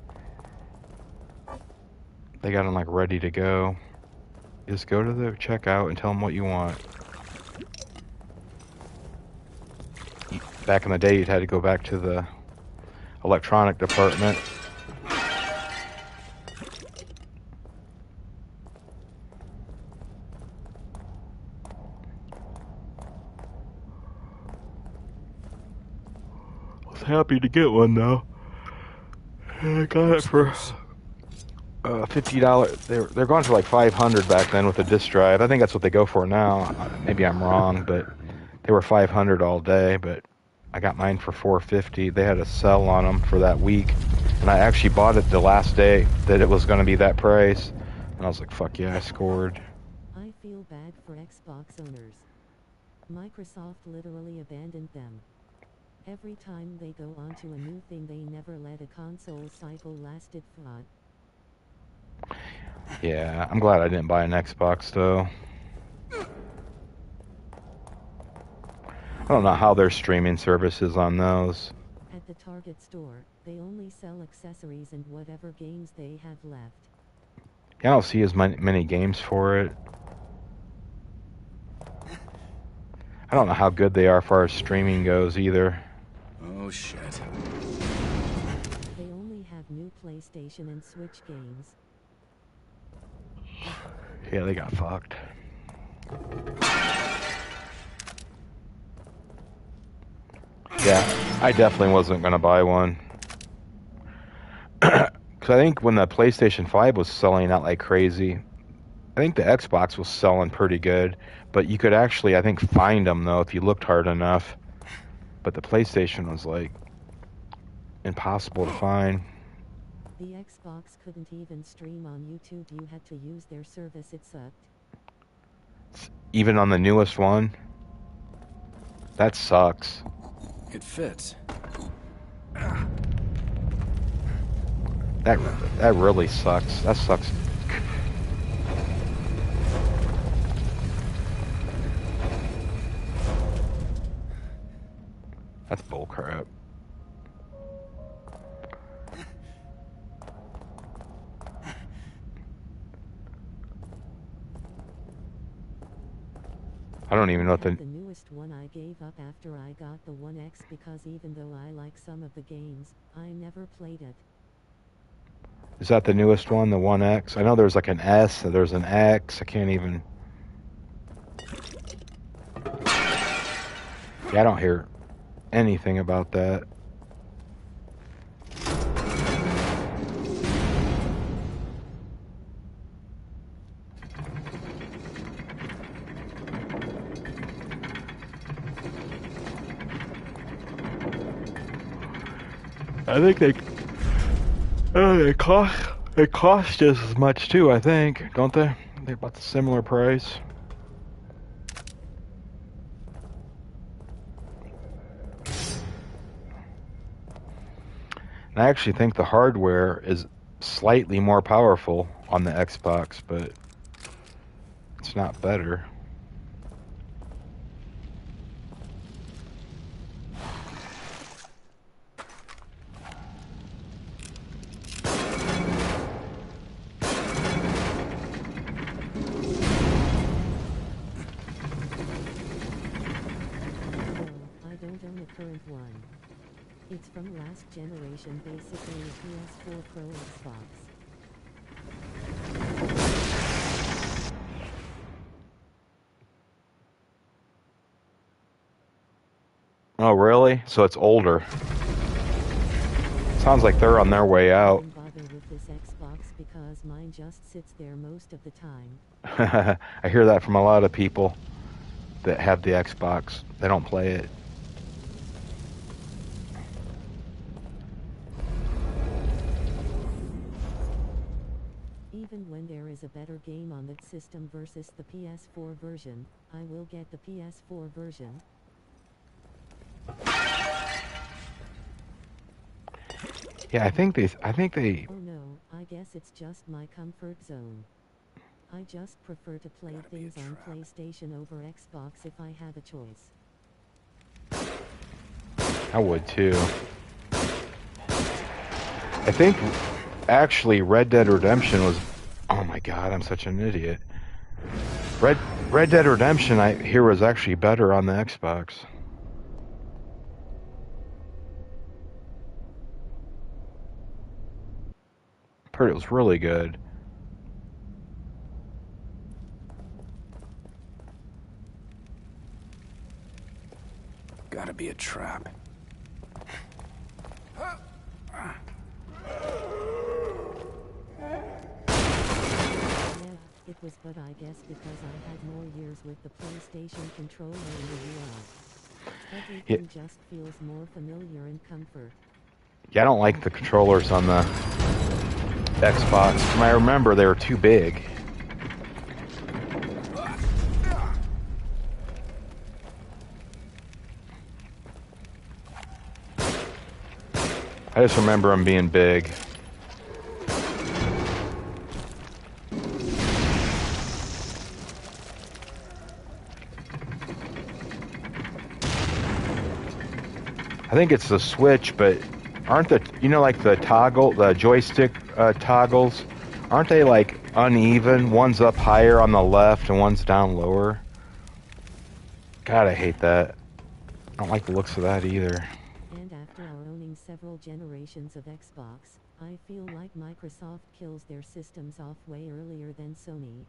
They got them like ready to go. Just go to the checkout and tell them what you want. Back in the day, you'd had to go back to the electronic department. I was happy to get one though. I got it for $50. They're going for like $500 back then with the disk drive. I think that's what they go for now. Maybe I'm wrong, but they were $500 all day. But I got mine for $450. They had a sell on them for that week, and I actually bought it the last day that it was going to be that price. And I was like, "Fuck yeah, I scored." I feel bad for Xbox owners. Microsoft literally abandoned them. Every time they go onto a new thing, they never let a console cycle lasted for. Yeah, I'm glad I didn't buy an Xbox though. I don't know how their streaming service is on those. At the Target store, they only sell accessories and whatever games they have left. I don't see as many games for it. I don't know how good they are as far as streaming goes either. Oh, shit. They only have new PlayStation and Switch games. Yeah, they got fucked. Yeah, I definitely wasn't gonna buy one. Because I think when the PlayStation 5 was selling out like crazy, I think the Xbox was selling pretty good. But you could actually, I think, find them though if you looked hard enough. But the PlayStation was like impossible to find. The Xbox couldn't even stream on YouTube. You had to use their service. It sucked. Even on the newest one. That sucks. It fits. That really sucks. That sucks. That's bullcrap. I don't even know what The newest one I gave up after I got the One X because even though I like some of the games, I never played it. Is that the newest one, the 1X? I know there's like an S, there's an X. I can't even... Yeah, I don't hear anything about that. I think they cost just as much too, I think, don't they? They're about the similar price. And I actually think the hardware is slightly more powerful on the Xbox, but it's not better. Current one. It's from last generation, basically a PS4 Pro Xbox. Oh, really? So it's older. Sounds like they're on their way out. I didn't bother with this Xbox because mine just sits there most of the time. I hear that from a lot of people that have the Xbox. They don't play it. Even when there is a better game on that system versus the PS4 version, I will get the PS4 version. Yeah, I think they Oh no, I guess it's just my comfort zone. I just prefer to play things on PlayStation over Xbox if I have a choice. I would too. I think actually Red Dead Redemption was... Oh my god, I'm such an idiot. Red Dead Redemption, I hear, was actually better on the Xbox. Heard it was really good. Gotta be a trap. It was, but I guess because I had more years with the PlayStation controller in the US. Everything just feels more familiar and comfort. Yeah, I don't like the controllers on the Xbox. I remember they were too big. I just remember them being big. I think it's the Switch, but aren't the, you know, like the joystick toggles, aren't they like uneven? One's up higher on the left and one's down lower. God, I hate that. I don't like the looks of that either. And after owning several generations of Xbox, I feel like Microsoft kills their systems off way earlier than Sony.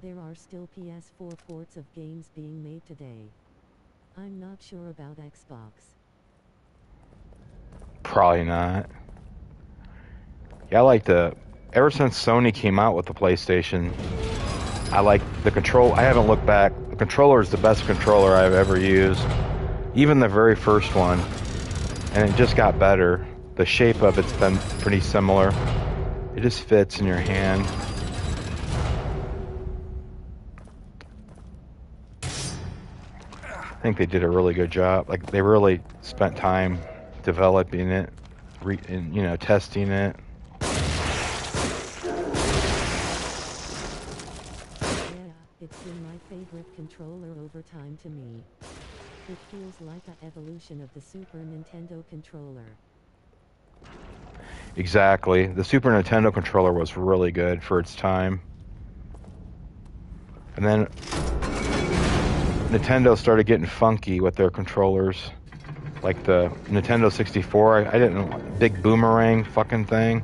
There are still PS4 ports of games being made today. I'm not sure about Xbox. Probably not. Yeah, I like the... Ever since Sony came out with the PlayStation, I like the control. I haven't looked back. The controller is the best controller I've ever used. Even the very first one. And it just got better. The shape of it's been pretty similar. It just fits in your hand. I think they did a really good job. Like, they really spent time developing it, and, you know, testing it. Yeah, it's been my favorite controller over time to me. It feels like an evolution of the Super Nintendo controller. Exactly. The Super Nintendo controller was really good for its time. And then Nintendo started getting funky with their controllers. Like the Nintendo 64, I didn't know, big boomerang fucking thing.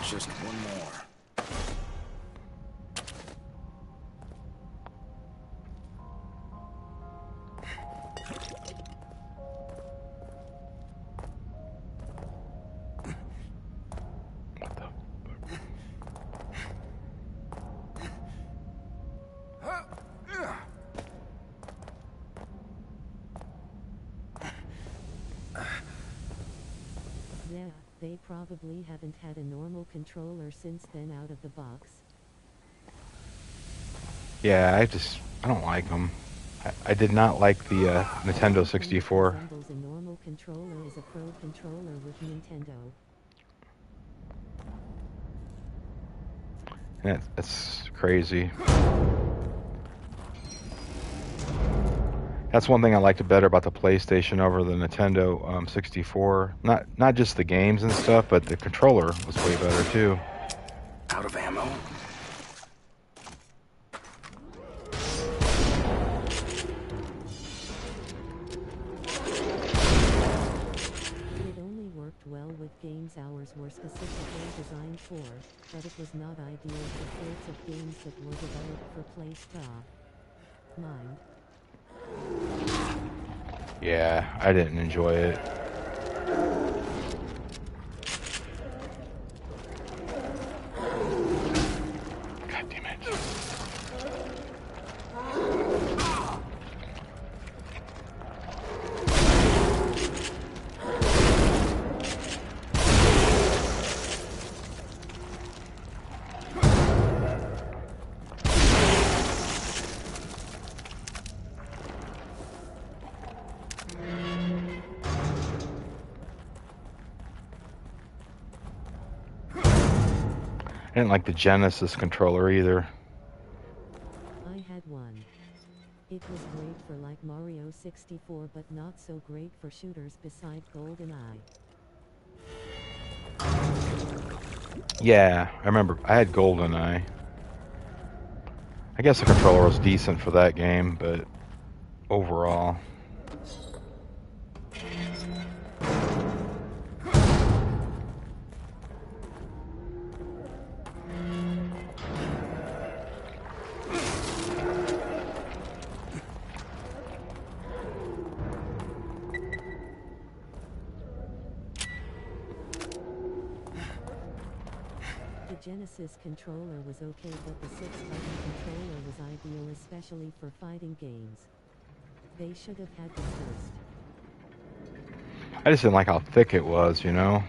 Just one more. Yeah, they probably haven't had a normal controller since then out of the box. Yeah, I don't like them. I did not like the Nintendo It 64. resembles a normal controller is a pro controller with Nintendo. And it's crazy. That's one thing I liked better about the PlayStation over the Nintendo 64. Not just the games and stuff, but the controller was way better too. Out of ammo? It only worked well with games ours were specifically designed for, but it was not ideal for ports of games that were developed for PlayStation. Mind. Yeah, I didn't enjoy it. God damn it. I didn't like the Genesis controller either. I had one. It was great for like Mario 64 but not so great for shooters beside GoldenEye. Yeah, I remember I had GoldenEye. I guess the controller was decent for that game, but overall. The Genesis controller was okay but the 6-button controller was ideal especially for fighting games. They should have had the first. I just didn't like how thick it was, you know?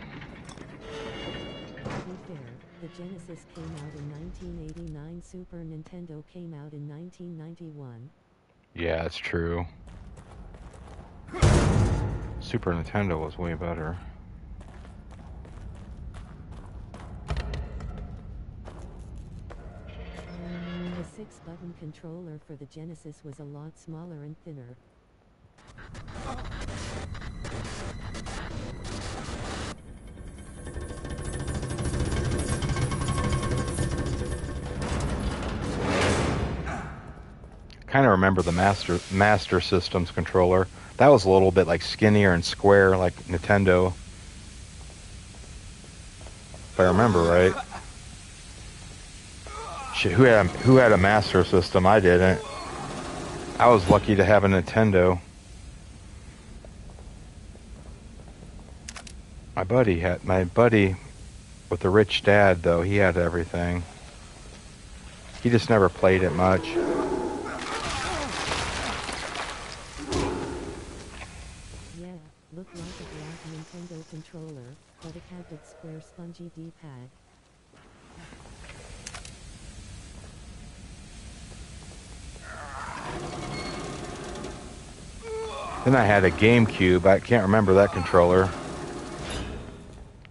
To be fair, the Genesis came out in 1989, Super Nintendo came out in 1991. Yeah, it's true. Super Nintendo was way better. The 6-button controller for the Genesis was a lot smaller and thinner. kind of remember the Master Systems controller. That was a little bit like skinnier and square, like Nintendo. If I remember right. Shit, who had a Master System? I didn't. I was lucky to have a Nintendo. My buddy with the rich dad though, he had everything. He just never played it much. Yeah, looked like a black Nintendo controller, but it had that square spongy D-pad. Then I had a GameCube. I can't remember that controller.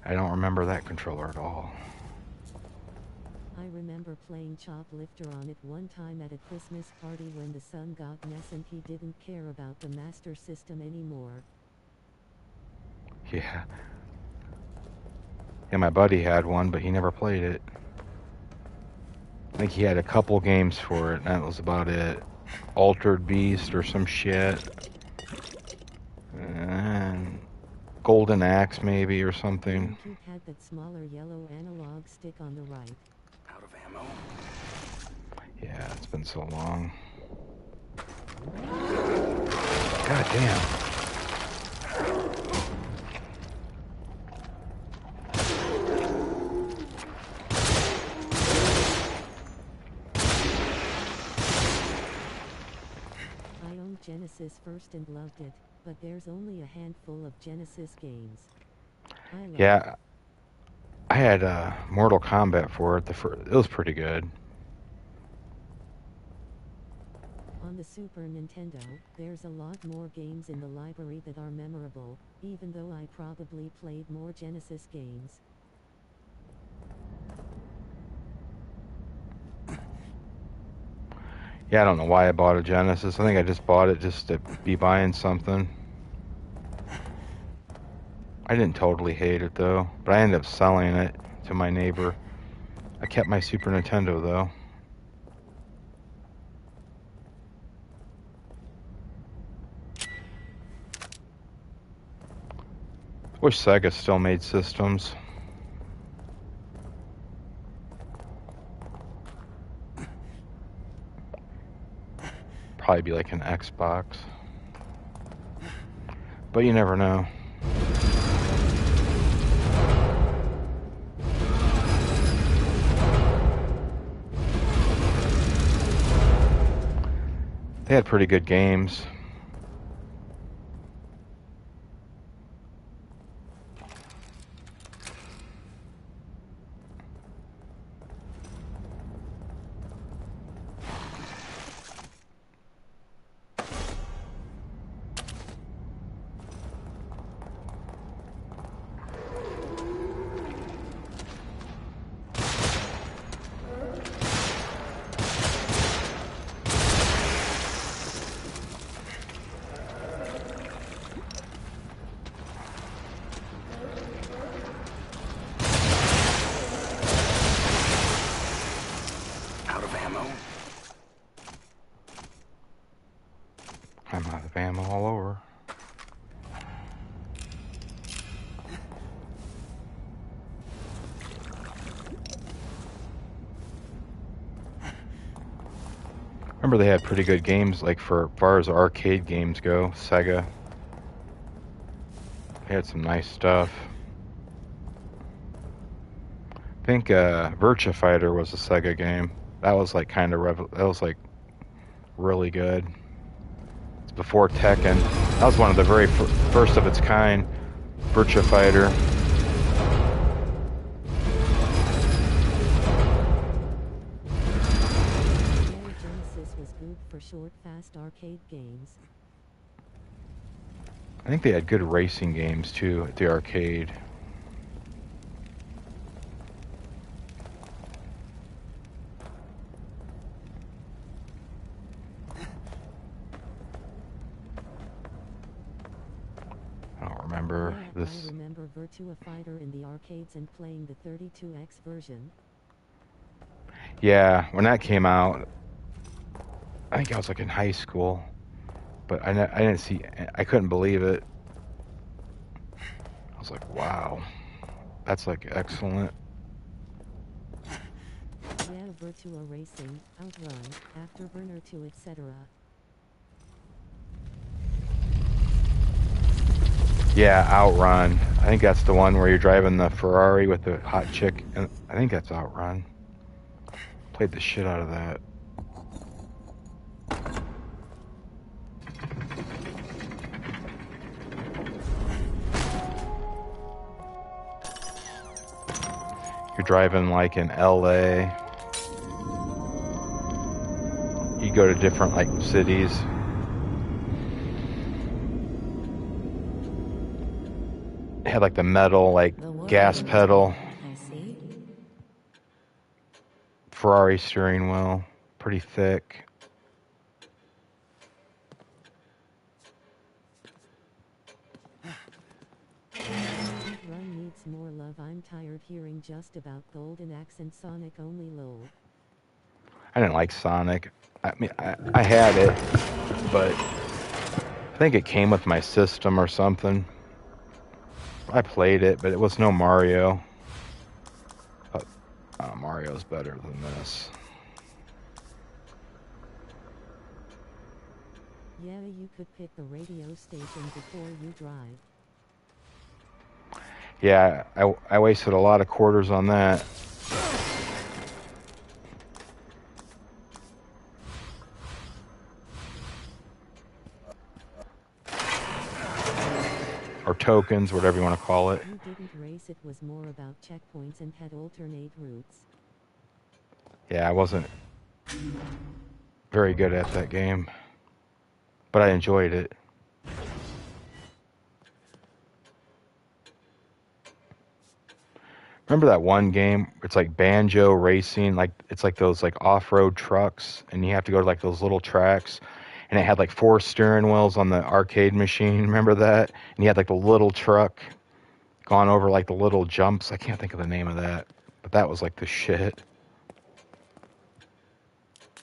I don't remember that controller at all. I remember playing Choplifter on it one time at a Christmas party when the son got NES and he didn't care about the Master System anymore. Yeah. Yeah, my buddy had one, but he never played it. I think he had a couple games for it, and that was about it. Altered Beast or some shit. And Golden Axe maybe or something. GameCube had that smaller yellow analog stick on the right. Out of ammo. Yeah, it's been so long. God damn. I owned Genesis first and loved it, but there's only a handful of Genesis games. Yeah, I had Mortal Kombat for it. It was pretty good. On the Super Nintendo, there's a lot more games in the library that are memorable, even though I probably played more Genesis games. Yeah, I don't know why I bought a Genesis. I think I just bought it just to be buying something. I didn't totally hate it though, but I ended up selling it to my neighbor. I kept my Super Nintendo though. Wish Sega still made systems. Probably be like an Xbox. But you never know. They had pretty good games. Out of ammo. I'm out of ammo all over. Remember they had pretty good games, like for far as arcade games go, Sega. They had some nice stuff. I think Virtua Fighter was a Sega game. That was like kind of that was like really good. It's before Tekken. That was one of the very first of its kind. Virtua Fighter. Genesis was good for short, fast arcade games. I think they had good racing games too at the arcade. I don't remember Yeah, this. I remember Virtua Fighter in the arcades and playing the 32X version. Yeah, when that came out, I think I was like in high school, but I didn't see. I couldn't believe it. I was like, wow, that's like excellent. Yeah, Virtua Racing, Outrun, Afterburner 2, etc. Yeah, Outrun. I think that's the one where you're driving the Ferrari with the hot chick. And I think that's Outrun. Played the shit out of that. You're driving like in LA. You go to different like cities. It had like the metal like gas pedal. I see. Ferrari steering wheel. Pretty thick. Run needs more love. I'm tired hearing just about Golden Axe and Sonic only lol. I didn't like Sonic. I mean, I had it, but I think it came with my system or something. I played it, but it was no Mario. But Mario's better than this. Yeah, you could pick the radio station before you drive. Yeah, I wasted a lot of quarters on that. Or tokens, whatever you want to call it. You didn't race, it was more about checkpoints and had alternate routes. Yeah, I wasn't very good at that game, but I enjoyed it. Remember that one game? It's like Banjo Racing, like it's like those like off-road trucks, and you have to go to like those little tracks, and it had like 4 steering wheels on the arcade machine. Remember that? And you had like the little truck going over like the little jumps. I can't think of the name of that, but that was like the shit.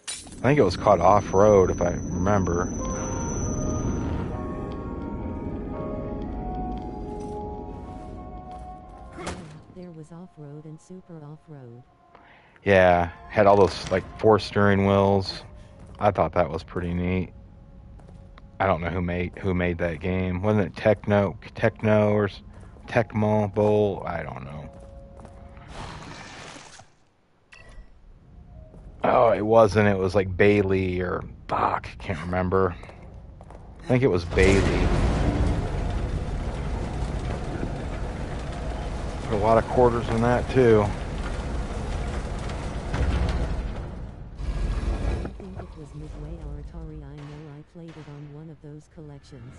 I think it was called Off-Road, if I remember. There was off-road and super off-road. Yeah, had all those like 4 steering wheels. I thought that was pretty neat. I don't know who made that game. Wasn't it Techno or Tecmo Bowl? I don't know. Oh, it wasn't. It was like Bailey or fuck, can't remember. I think it was Bailey. Put a lot of quarters in that too. I think it was Midway or Atari. I know I played it on one of those collections.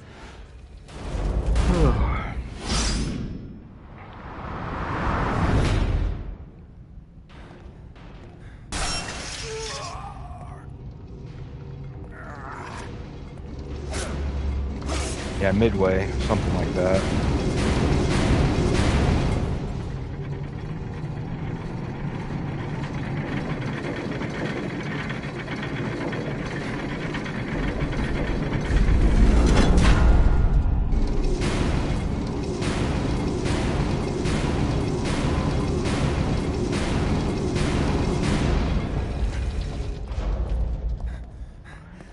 Yeah, Midway, something like that.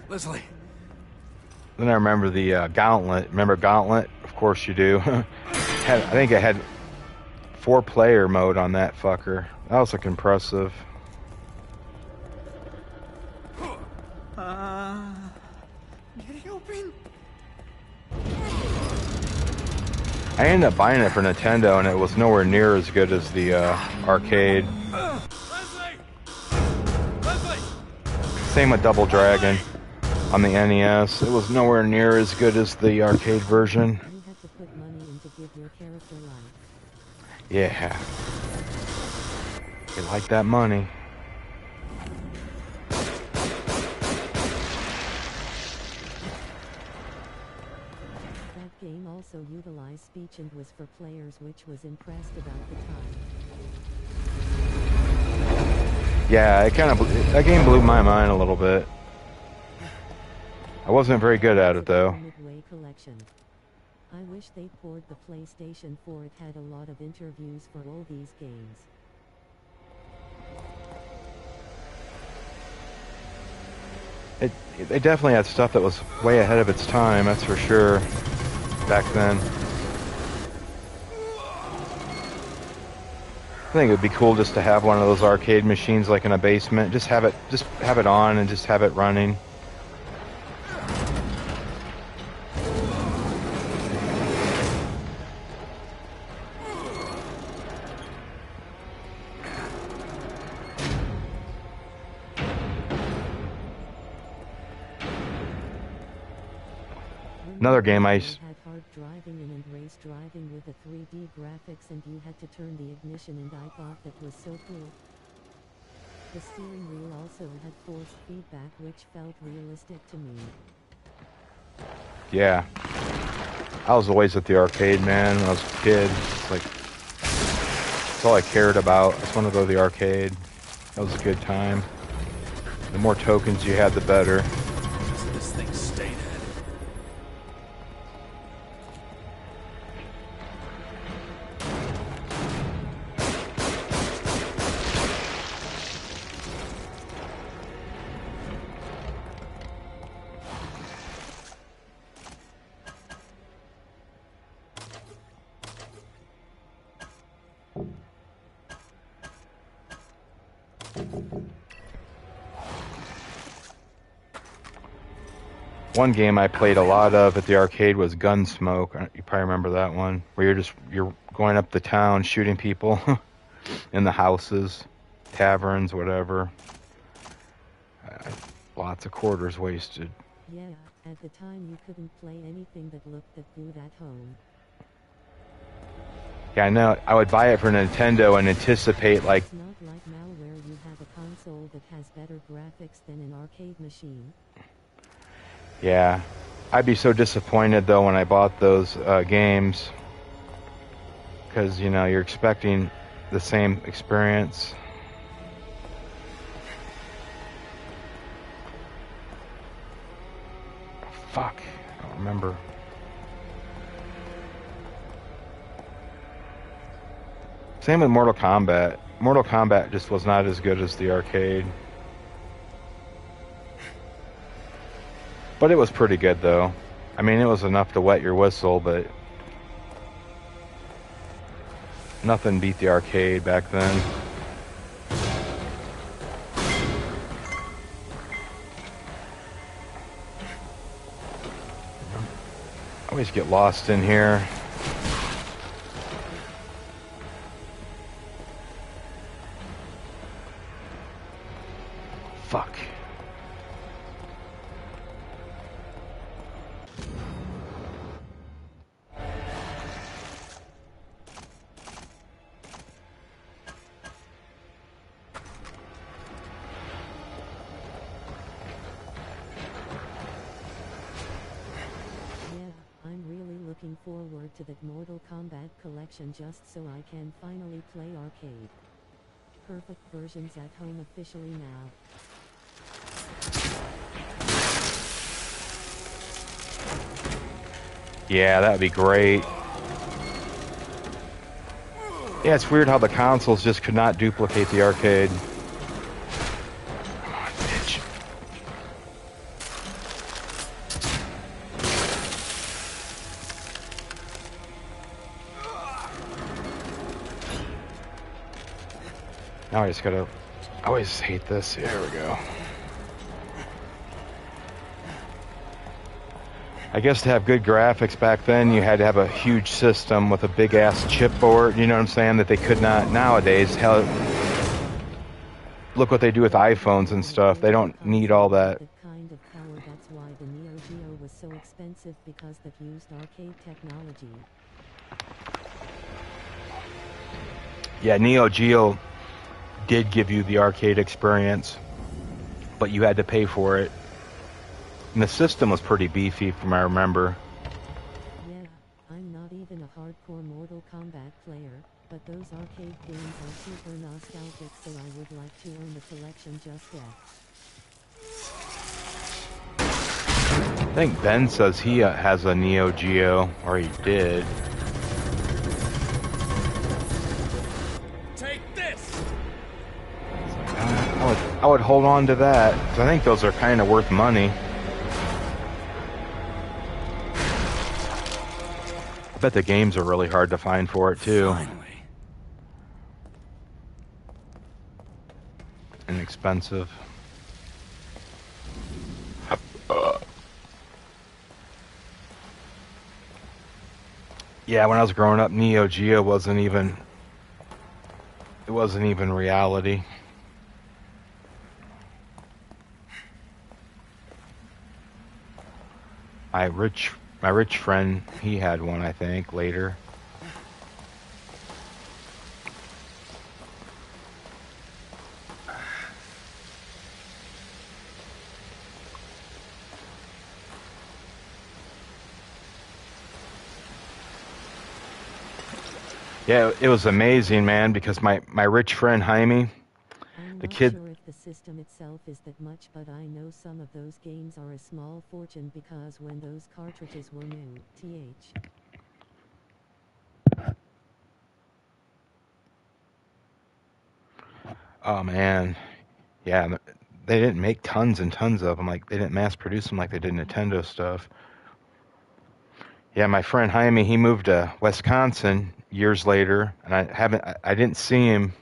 Leslie. Then I remember the Gauntlet. Remember Gauntlet? Of course you do. I think it had 4-player mode on that fucker. That was like impressive. Get it open. I ended up buying it for Nintendo, and it was nowhere near as good as the arcade. Leslie! Leslie! Same with Double Dragon on the NES. It was nowhere near as good as the arcade version. You had to put money in to give your character life. Yeah. You like that money. That game also utilized speech and was for players, which was impressed about the time. Yeah, it kind of that game blew my mind a little bit. I wasn't very good at it though. Midway collection. I wish they poured the PlayStation 4. It had a lot of interviews for all these games. They definitely had stuff that was way ahead of its time, that's for sure, back then. I think it would be cool just to have one of those arcade machines like in a basement. Just have it on and just have it running. Another game I had hard driving and race driving with the 3D graphics, and you had to turn the ignition, and I thought that was so cool. The steering wheel also had force feedback, which felt realistic to me. Yeah. I was always at the arcade, man, when I was a kid. It's like, that's all I cared about. I just wanted to go to the arcade. That was a good time. The more tokens you had, the better. This thing stayed at it. One game I played a lot of at the arcade was Gunsmoke. You probably remember that one, where you're going up the town shooting people in the houses, taverns, whatever. Lots of quarters wasted. Yeah, at the time you couldn't play anything that looked that good at home. Yeah, I know. I would buy it for Nintendo and anticipate like. It's not like now where you have a console that has better graphics than an arcade machine. Yeah, I'd be so disappointed though when I bought those games, because you know you're expecting the same experience. Fuck, I don't remember. Same with Mortal Kombat. Mortal Kombat just was not as good as the arcade. But it was pretty good though. I mean, it was enough to wet your whistle, but nothing beat the arcade back then. I always get lost in here. Fuck. Looking forward to that Mortal Kombat collection just so I can finally play arcade. Perfect versions at home officially now. Yeah, that'd be great. Yeah, it's weird how the consoles just could not duplicate the arcade. Now I just gotta. I always hate this. There we go. I guess to have good graphics back then, you had to have a huge system with a big ass chipboard. You know what I'm saying? That they could not nowadays. Hell, look what they do with iPhones and stuff. They don't need all that. Kind of power. That's why the Neo Geo was so expensive, because that used arcade technology. Yeah, Neo Geo did give you the arcade experience, but you had to pay for it. And the system was pretty beefy from what I remember. Yeah, I'm not even a hardcore Mortal Kombat player, but those arcade games are super nostalgic, so I would like to own the collection just yet. I think Ben says he has a Neo Geo, or he did. Take this! I would hold on to that, 'cause I think those are kind of worth money. I bet the games are really hard to find for it too. Finally. Inexpensive. Yeah, when I was growing up, Neo Geo wasn't even reality. My rich friend, he had one, I think, later. Yeah, it was amazing, man, because my rich friend Jaime, I'm the not kid. sure if the system itself is that much, but I know some of those games are a small fortune because when those cartridges were new, Oh man, yeah, they didn't make tons and tons of them. Like they didn't mass produce them like they did Nintendo stuff. Yeah, my friend Jaime, he moved to Wisconsin years later, and I didn't see him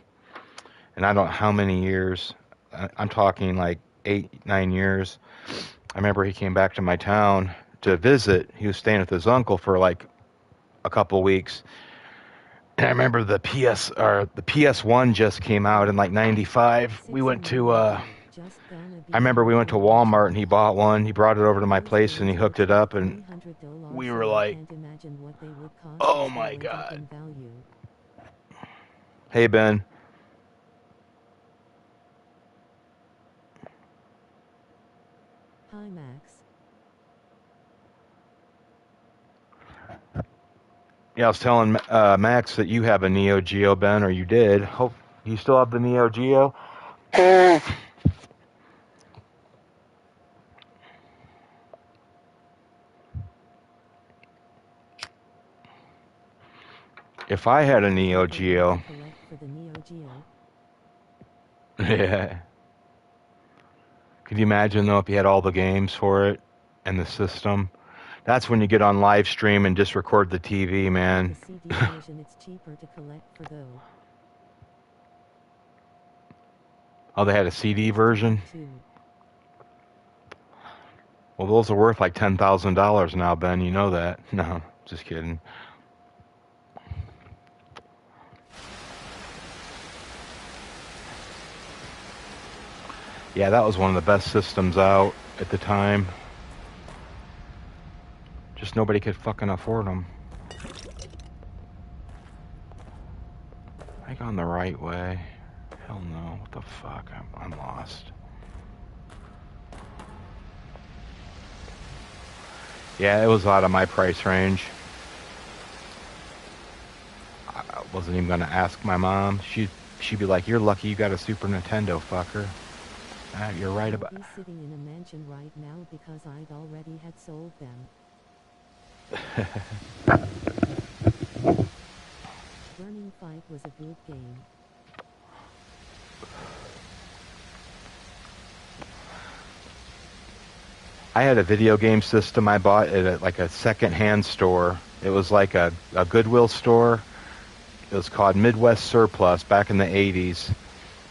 in I don't know how many years. I'm talking like 8, 9 years. I remember he came back to my town to visit. He was staying with his uncle for like a couple weeks. And I remember the PS1 just came out in like '95. We went to I remember we went to Walmart and he bought one. He brought it over to my place and he hooked it up and we were like, "Oh my god." Hey Ben. Hi Max. Yeah, I was telling Max that you have a Neo Geo, Ben, or you did. Hope you still have the Neo Geo. If I had a Neo Geo, yeah. Could you imagine though if you had all the games for it and the system? That's when you get on live stream and just record the TV, man. The CD version, it's cheaper to collect for though. Oh, they had a CD version? Well, those are worth like $10,000 now, Ben. You know that. No, just kidding. Yeah, that was one of the best systems out at the time. Just nobody could fucking afford them. I gone the right way? Hell no. What the fuck? I'm lost. Yeah, it was out of my price range. I wasn't even gonna ask my mom. She'd be like, "You're lucky you got a Super Nintendo, fucker." You're right about. He's sitting in a mansion right now because I'd already had sold them. Burning Fight was a good game. I had a video game system I bought at like a second-hand store. It was like a Goodwill store. It was called Midwest Surplus back in the 80s.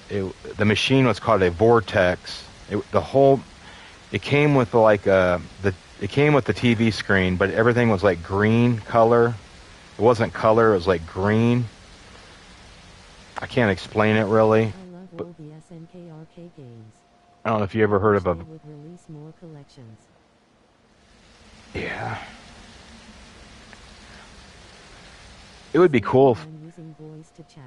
The machine was called a Vortex. It came with like it came with the TV screen, but everything was like green color. It wasn't color, it was like green. I can't explain it really. I love all the SNK arcade games. I don't know if you ever heard of a... They would release more collections. Yeah. It would be cool if... I'm using voice to chat.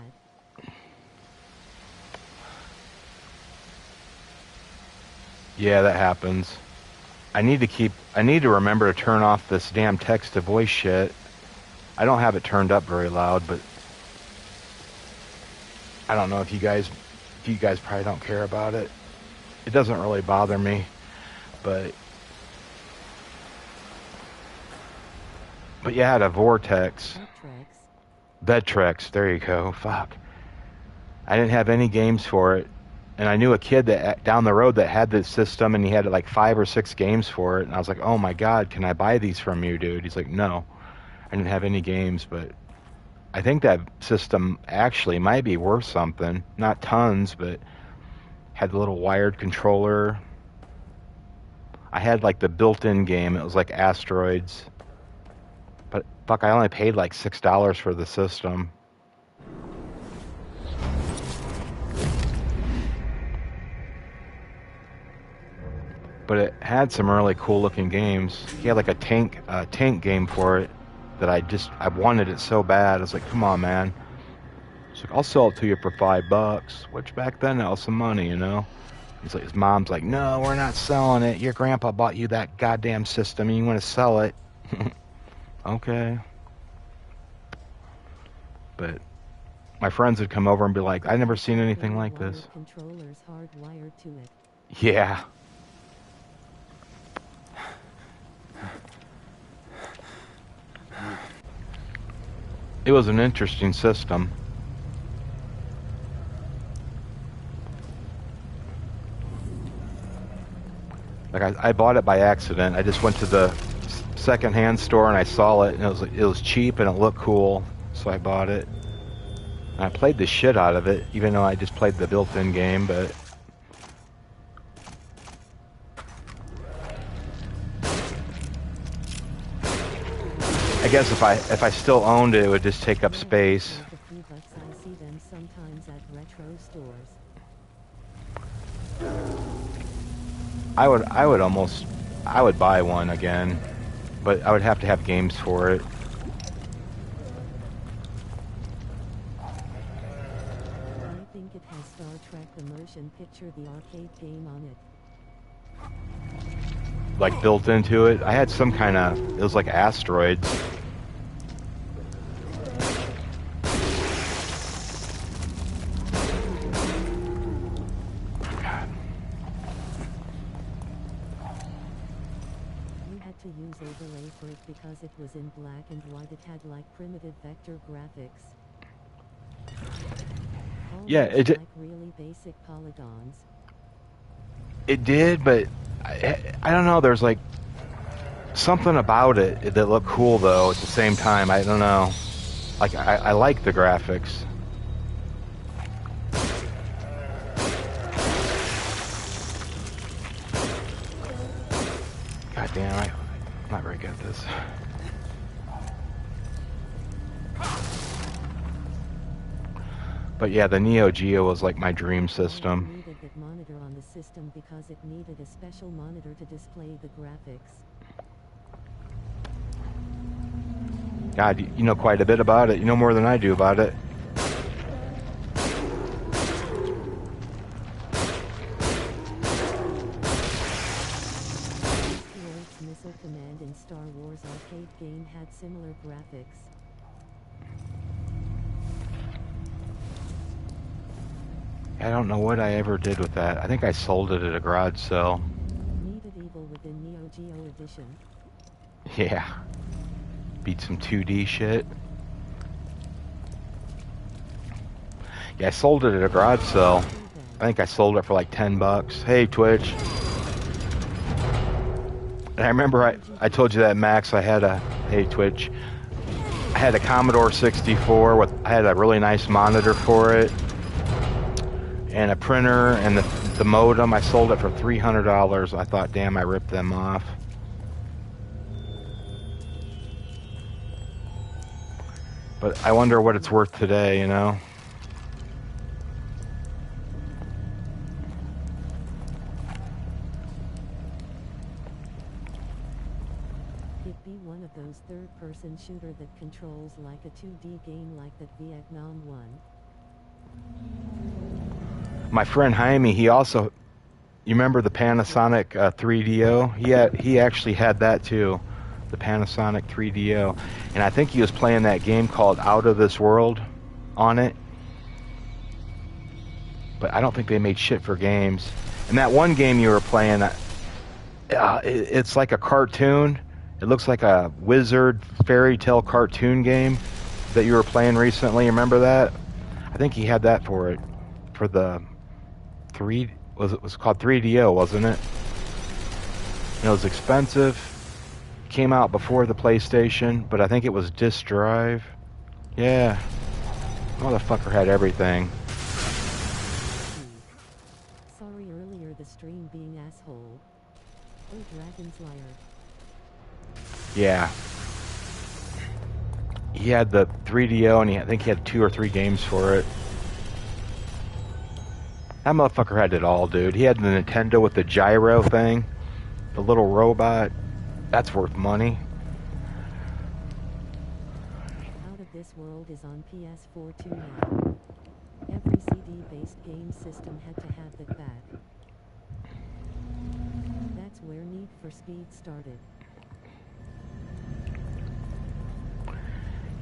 Yeah, that happens. I need to remember to turn off this damn text to voice shit. I don't have it turned up very loud, but I don't know if you guys probably don't care about it. It doesn't really bother me, but But you had a Vortex. Trex. Vedtrex, there you go. Fuck. I didn't have any games for it. And I knew a kid that down the road that had this system, and he had like 5 or 6 games for it. And I was like, oh my God, can I buy these from you, dude? He's like, no. I didn't have any games, but I think that system actually might be worth something. Not tons, but had the little wired controller. I had like the built-in game. It was like Asteroids. But fuck, I only paid like $6 for the system. But it had some really cool looking games. He had like a tank game for it that I wanted it so bad. I was like, come on, man. He's like, I'll sell it to you for $5, which back then that was some money, you know. He's like, his mom's like, no, we're not selling it. Your grandpa bought you that goddamn system, and you want to sell it. Okay. But my friends would come over and be like, I never seen anything like this. Controllers hardwired to it. Yeah. It was an interesting system. Like I bought it by accident. I just went to the secondhand store and I saw it, and it was cheap and it looked cool, so I bought it. And I played the shit out of it, even though I just played the built-in game, but I guess if I still owned it, it would just take up space. Worth a few bucks. I see them sometimes at retro stores. I would buy one again, but I would have to have games for it. I think it has Star Trek the motion picture, the arcade game on it. Like built into it. I had some kind of, it was like Asteroids. God. You had to use overlay for it because it was in black and white. It had like primitive vector graphics. Yeah, Almost it like really basic polygons. It did, but I don't know, there's like something about it that looked cool though at the same time. I don't know. Like I like the graphics. God damn, I'm not very good at this. But yeah, the Neo Geo was like my dream system. I needed that monitor on the system because it needed a special monitor to display the graphics. God, you know quite a bit about it. You know more than I do about it. Droid's Missile Command in Star Wars arcade game had similar graphics. I don't know what I ever did with that. I think I sold it at a garage sale. Needed Evil within Neo Geo Edition. Yeah. Beat some 2D shit. Yeah, I sold it at a garage sale. I think I sold it for like $10. Hey, Twitch. And I remember I told you that, Max, I had a... Hey, Twitch. I had a Commodore 64 with... I had a really nice monitor for it. And a printer and the modem. I sold it for $300. I thought, damn, I ripped them off. But I wonder what it's worth today, you know? It'd be one of those third-person shooter that controls like a 2D game like that Vietnam one. My friend Jaime, he also... You remember the Panasonic 3DO? He actually had that too. The Panasonic 3DO. And I think he was playing that game called Out of This World on it. But I don't think they made shit for games. And that one game you were playing, it's like a cartoon, It looks like a wizard fairy tale cartoon game that you were playing recently. Remember that? I think he had that for it, for the it was called 3DO, wasn't it? And it was expensive. Came out before the PlayStation, but I think it was disc drive. Yeah. Motherfucker had everything. Sorry earlier the stream being asshole. Oh Dragon's Liar. Yeah. He had the 3DO, and I think he had 2 or 3 games for it. That motherfucker had it all, dude. He had the Nintendo with the gyro thing, the little robot. That's worth money. Out of This World is on PS4 too now. Every CD-based game system had to have that back. That's where Need for Speed started.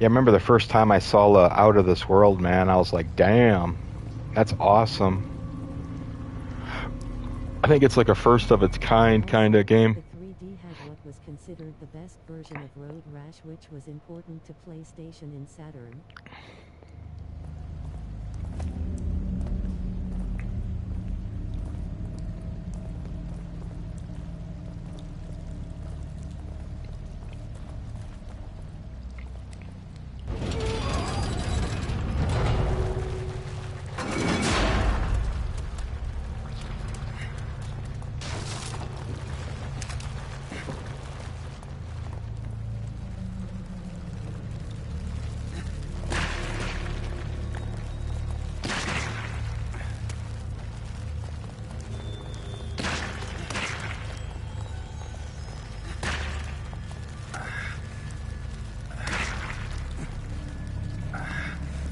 Yeah, I remember the first time I saw Out of This World, man. I was like, damn, that's awesome. I think it's like a first of its kind of game. The 3D had what was considered the best version of Road Rash, which was important to PlayStation and Saturn.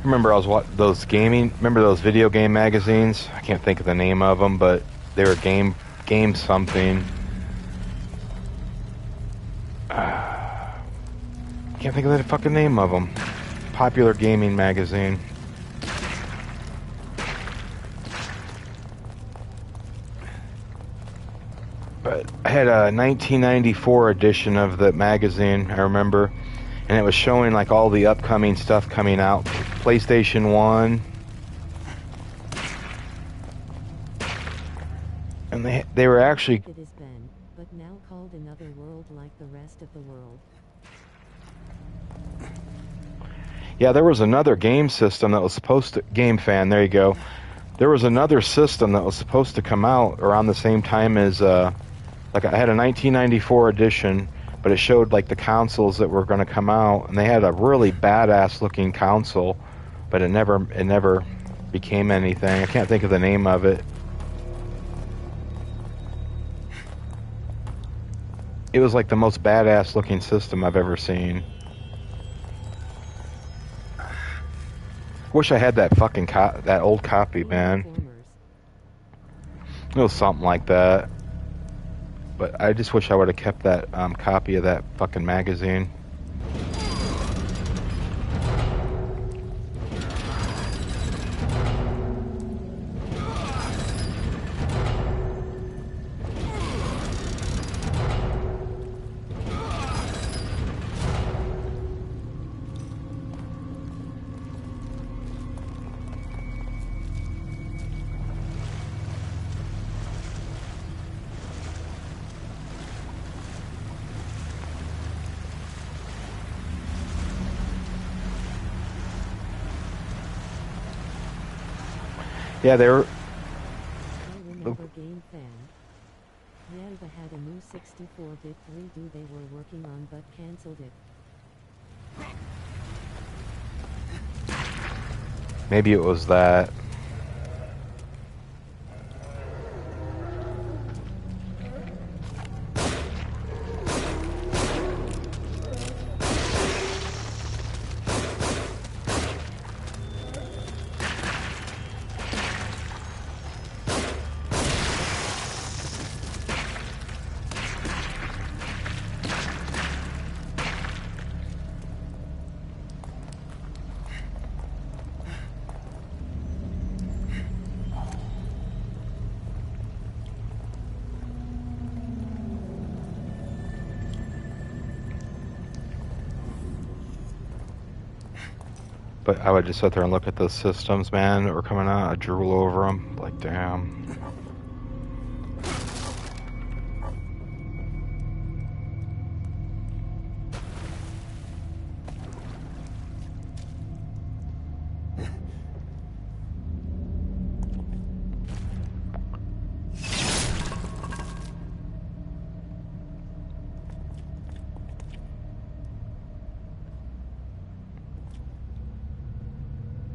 Remember remember those video game magazines? I can't think of the name of them, but they were game something. Can't think of the fucking name of them. Popular gaming magazine. But I had a 1994 edition of the magazine, I remember. And it was showing like all the upcoming stuff coming out. PlayStation 1. And they were actually... It has been, but now called Another World like the rest of the world. Yeah, there was another game system that was supposed to... Game Fan, there you go. There was another system that was supposed to come out around the same time as... like I had a 1994 edition... But it showed like the consoles that were going to come out, and they had a really badass looking console, but it never became anything. I can't think of the name of it. It was like the most badass looking system I've ever seen. Wish I had that fucking that old copy, man. It was something like that. But I just wish I would have kept that copy of that fucking magazine. Yeah, they were... I remember Game Fan. Yelva had a new 64-bit 3D they were working on but cancelled it. Maybe it was that. but I would just sit there and look at the systems, man, that were coming out. I drool over them. Like, damn.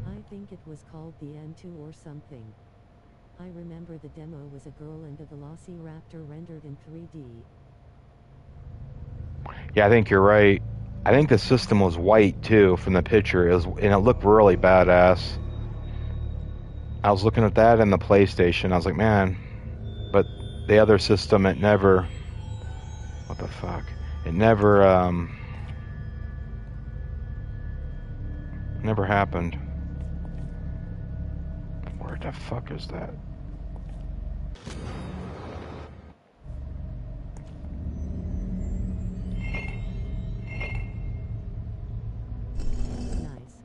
I think it was called the M2 or something. I remember the demo was a girl and a Velociraptor rendered in 3D. Yeah, I think you're right. I think the system was white too from the picture. And it looked really badass. I was looking at that in the PlayStation. I was like, man, but the other system, it never. What the fuck? It never never happened. Where the fuck is that? Nice.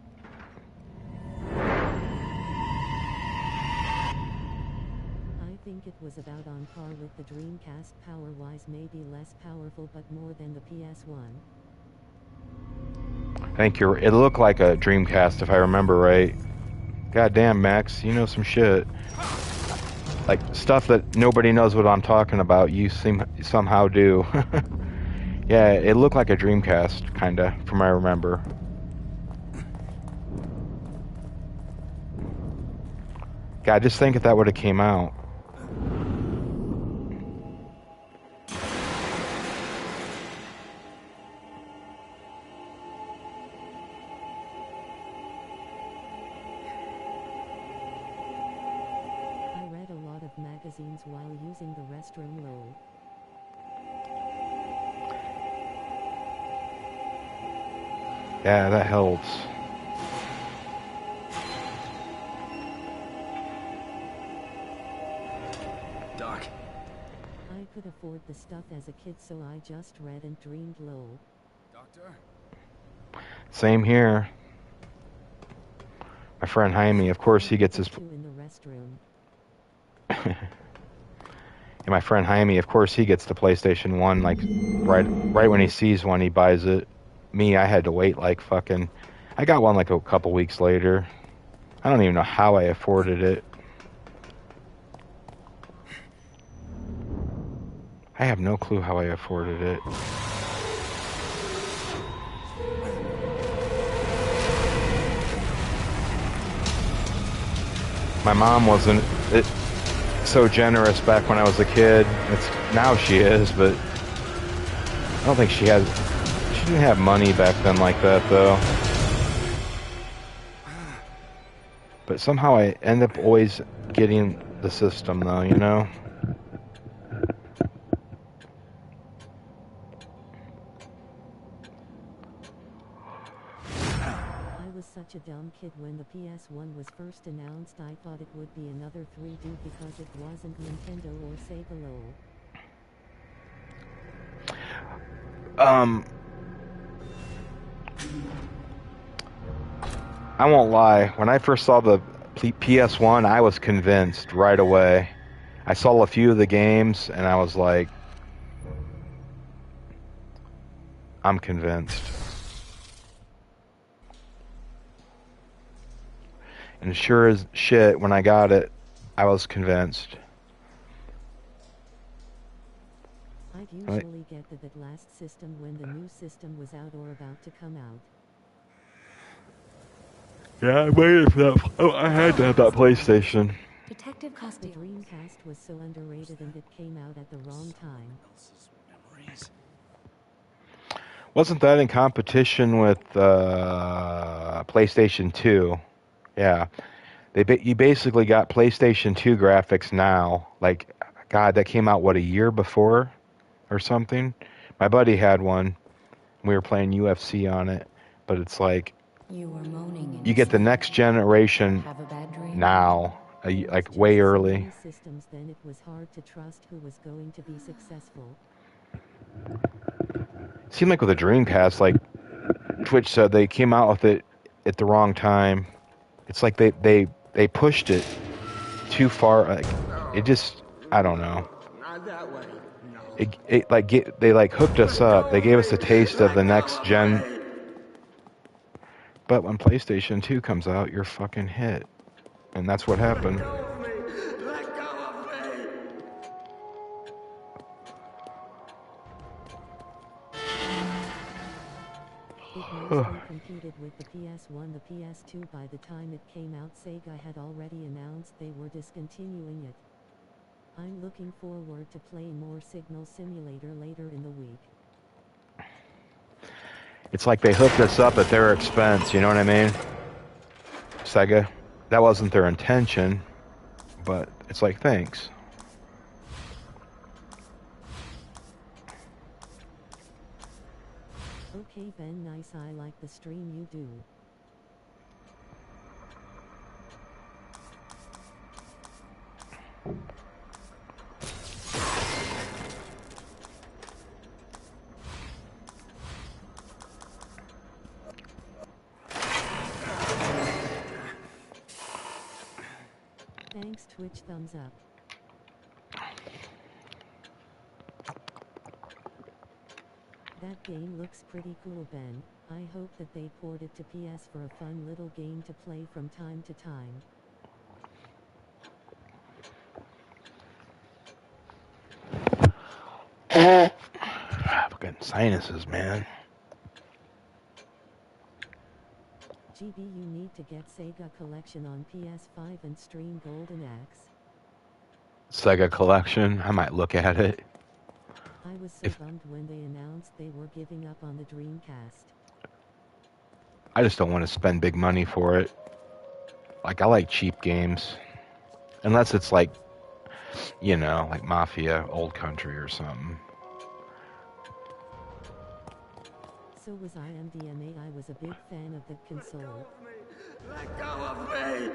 I think it was about on par with the Dreamcast power-wise, maybe less powerful but more than the PS1. I think it looked like a Dreamcast if I remember right. Goddamn, Max, you know some shit. Like stuff that nobody knows what I'm talking about, you somehow do. Yeah, it looked like a Dreamcast, kinda, from what I remember. God, just think if that would have came out. I read a lot of magazines while using the restroom lol. Yeah, that helps. Doc. I could afford the stuff as a kid, so I just read and dreamed lol. Doctor? Same here. My friend Jaime, of course he gets his... Two in the restroom. And my friend Jaime, of course he gets the PlayStation 1, like, right when he sees one, he buys it. Me, I had to wait like fucking... I got one like a couple weeks later. I don't even know how I afforded it. I have no clue how I afforded it. My mom wasn't so generous back when I was a kid. Now she is, but I don't think she didn't have money back then like that though. But somehow I end up always getting the system though, you know? I was such a dumb kid when the PS1 was first announced. I thought it would be another 3D because it wasn't Nintendo or Sega lol. I won't lie. When I first saw the PS1, I was convinced right away. I saw a few of the games, and I was like, I'm convinced. And sure as shit, when I got it, I was convinced. I'd usually get that last system when the new system was out or about to come out. Yeah, I waited for that. Oh, I had to have that PlayStation. Detective The Dreamcast was so underrated and it came out at the wrong time. Wasn't that in competition with PlayStation 2? Yeah. You basically got PlayStation 2 graphics now. Like, God, that came out, what, a year before or something? My buddy had one. We were playing UFC on it. But it's like, you get the next generation now, like way early. Systems, then it was hard to trust who was going to be successful. Seemed like with the Dreamcast, like Twitch said, they came out with it at the wrong time. It's like they pushed it too far. Like, it just, I don't know. They like hooked us up. They gave us a taste of the next gen. But when PlayStation 2 comes out, you're fucking hit. And that's what happened. It mostly competed with the PS1. The PS2, by the time it came out, Sega had already announced they were discontinuing it. I'm looking forward to playing more Signal Simulator later in the week. It's like they hooked us up at their expense, you know what I mean? Sega. That wasn't their intention, but it's like, thanks. Okay, Ben, nice. I like the stream you do. Thanks, Twitch, thumbs up. That game looks pretty cool, Ben. I hope that they port it to PS for a fun little game to play from time to time. Fucking sinuses, man. GB, you need to get Sega Collection on PS5 and stream Golden Axe. Sega Collection, I might look at it. I was so bummed when they announced they were giving up on the Dreamcast. I just don't want to spend big money for it. Like, I like cheap games. Unless it's like, you know, like Mafia, Old Country or something. So was IMDMA. I was a big fan of the console. Let go of me!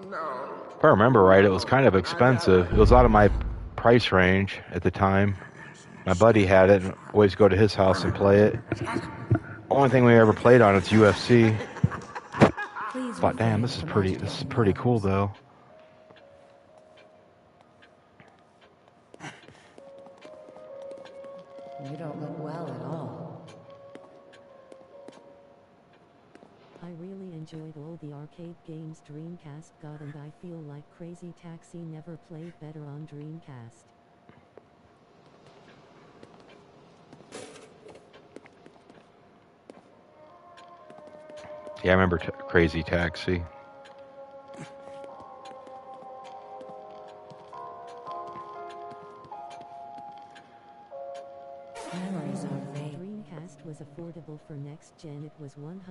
No. If I remember right, it was kind of expensive. It was out of my price range at the time. My buddy had it, and always go to his house and play it. Only thing we ever played on it's UFC. But damn, this is pretty cool though. You don't look well at all. I really enjoyed all the arcade games Dreamcast got, and I feel like Crazy Taxi never played better on Dreamcast. Yeah, I remember Crazy Taxi. Memories are vague. Dreamcast was affordable for next gen. It was $199.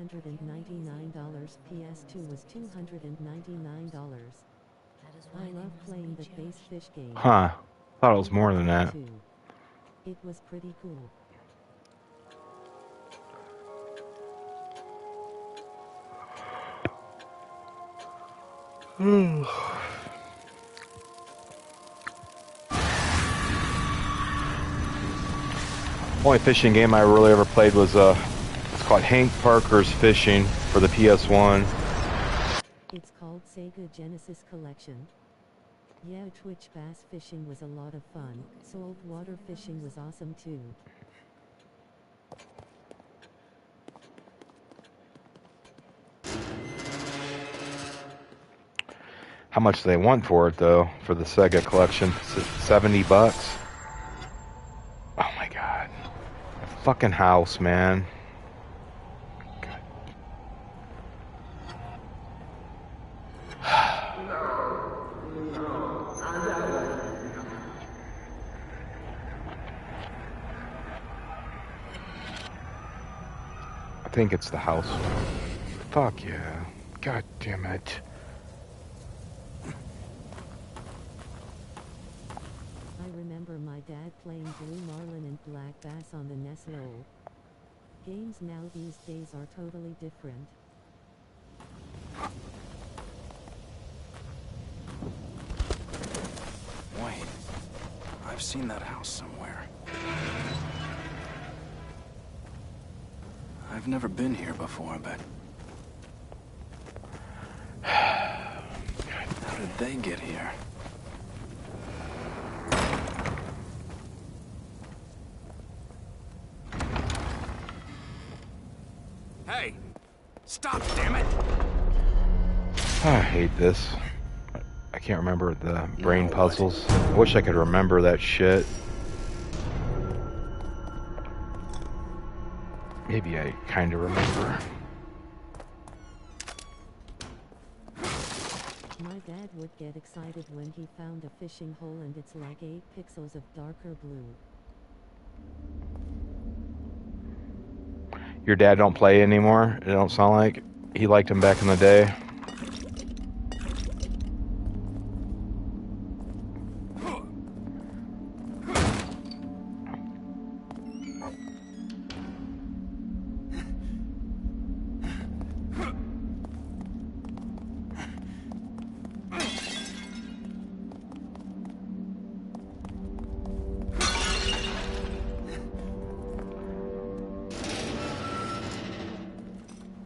PS2 was $299. I love playing the Base Fish game. Huh. Thought it was more than that. It was pretty cool. Only fishing game I really ever played was it's called Hank Parker's Fishing for the PS1. It's called Sega Genesis Collection. Yeah, Twitch bass fishing was a lot of fun. Saltwater fishing was awesome too. How much do they want for it though? For the Sega Collection, $70? Oh my god. Fucking house, man. God. I think it's the house. Fuck yeah. God damn it. I remember my dad playing Blue Marlin and Black Bass on the NES Lowell. Games now these days are totally different. Wait, I've seen that house somewhere. I've never been here before, but did they get here? Hey! Stop, damn it! I hate this. I can't remember the brain puzzles. I wish I could remember that shit. Maybe I kind of remember. My dad would get excited when he found a fishing hole and it's like 8 pixels of darker blue. Your dad don't play anymore? It don't sound like he liked him back in the day.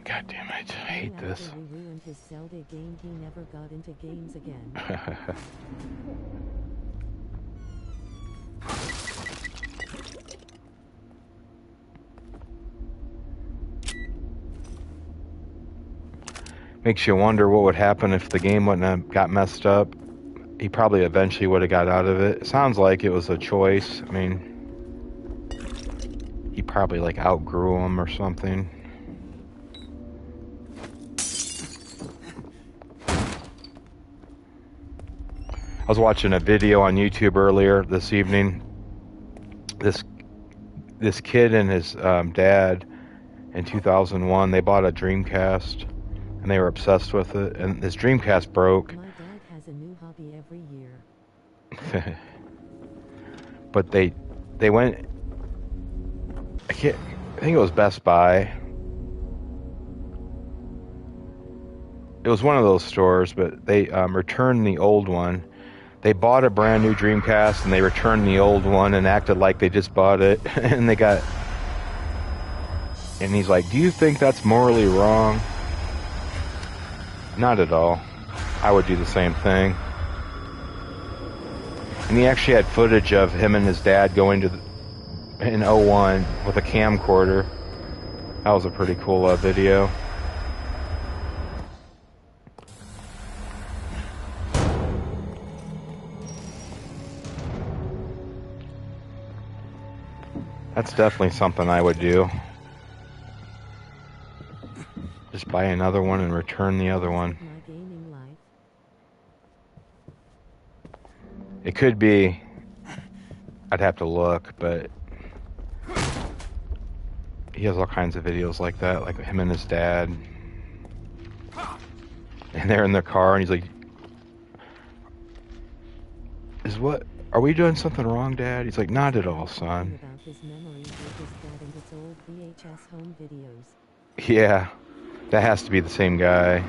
God damn it, I hate this. After we ruined his Zelda game, he never got into games again. Makes you wonder what would happen if the game wouldn't have got messed up. He probably eventually would have got out of it. It sounds like it was a choice. I mean, he probably like outgrew him or something. I was watching a video on YouTube earlier this evening. This kid and his dad in 2001, they bought a Dreamcast and they were obsessed with it. And this Dreamcast broke. My dad has a new hobby every year. But they went. I think it was Best Buy. It was one of those stores, but they returned the old one. They bought a brand new Dreamcast and they returned the old one and acted like they just bought it. And they got. And he's like, "Do you think that's morally wrong?" Not at all. I would do the same thing. And he actually had footage of him and his dad going to in '01 with a camcorder. That was a pretty cool video. That's definitely something I would do. Just buy another one and return the other one. My gaming life. It could be. I'd have to look, but he has all kinds of videos like that, like him and his dad. And they're in their car, and he's like, are we doing something wrong, Dad? He's like, not at all, son. About his memories with his dad and its old VHS home videos. Yeah, that has to be the same guy.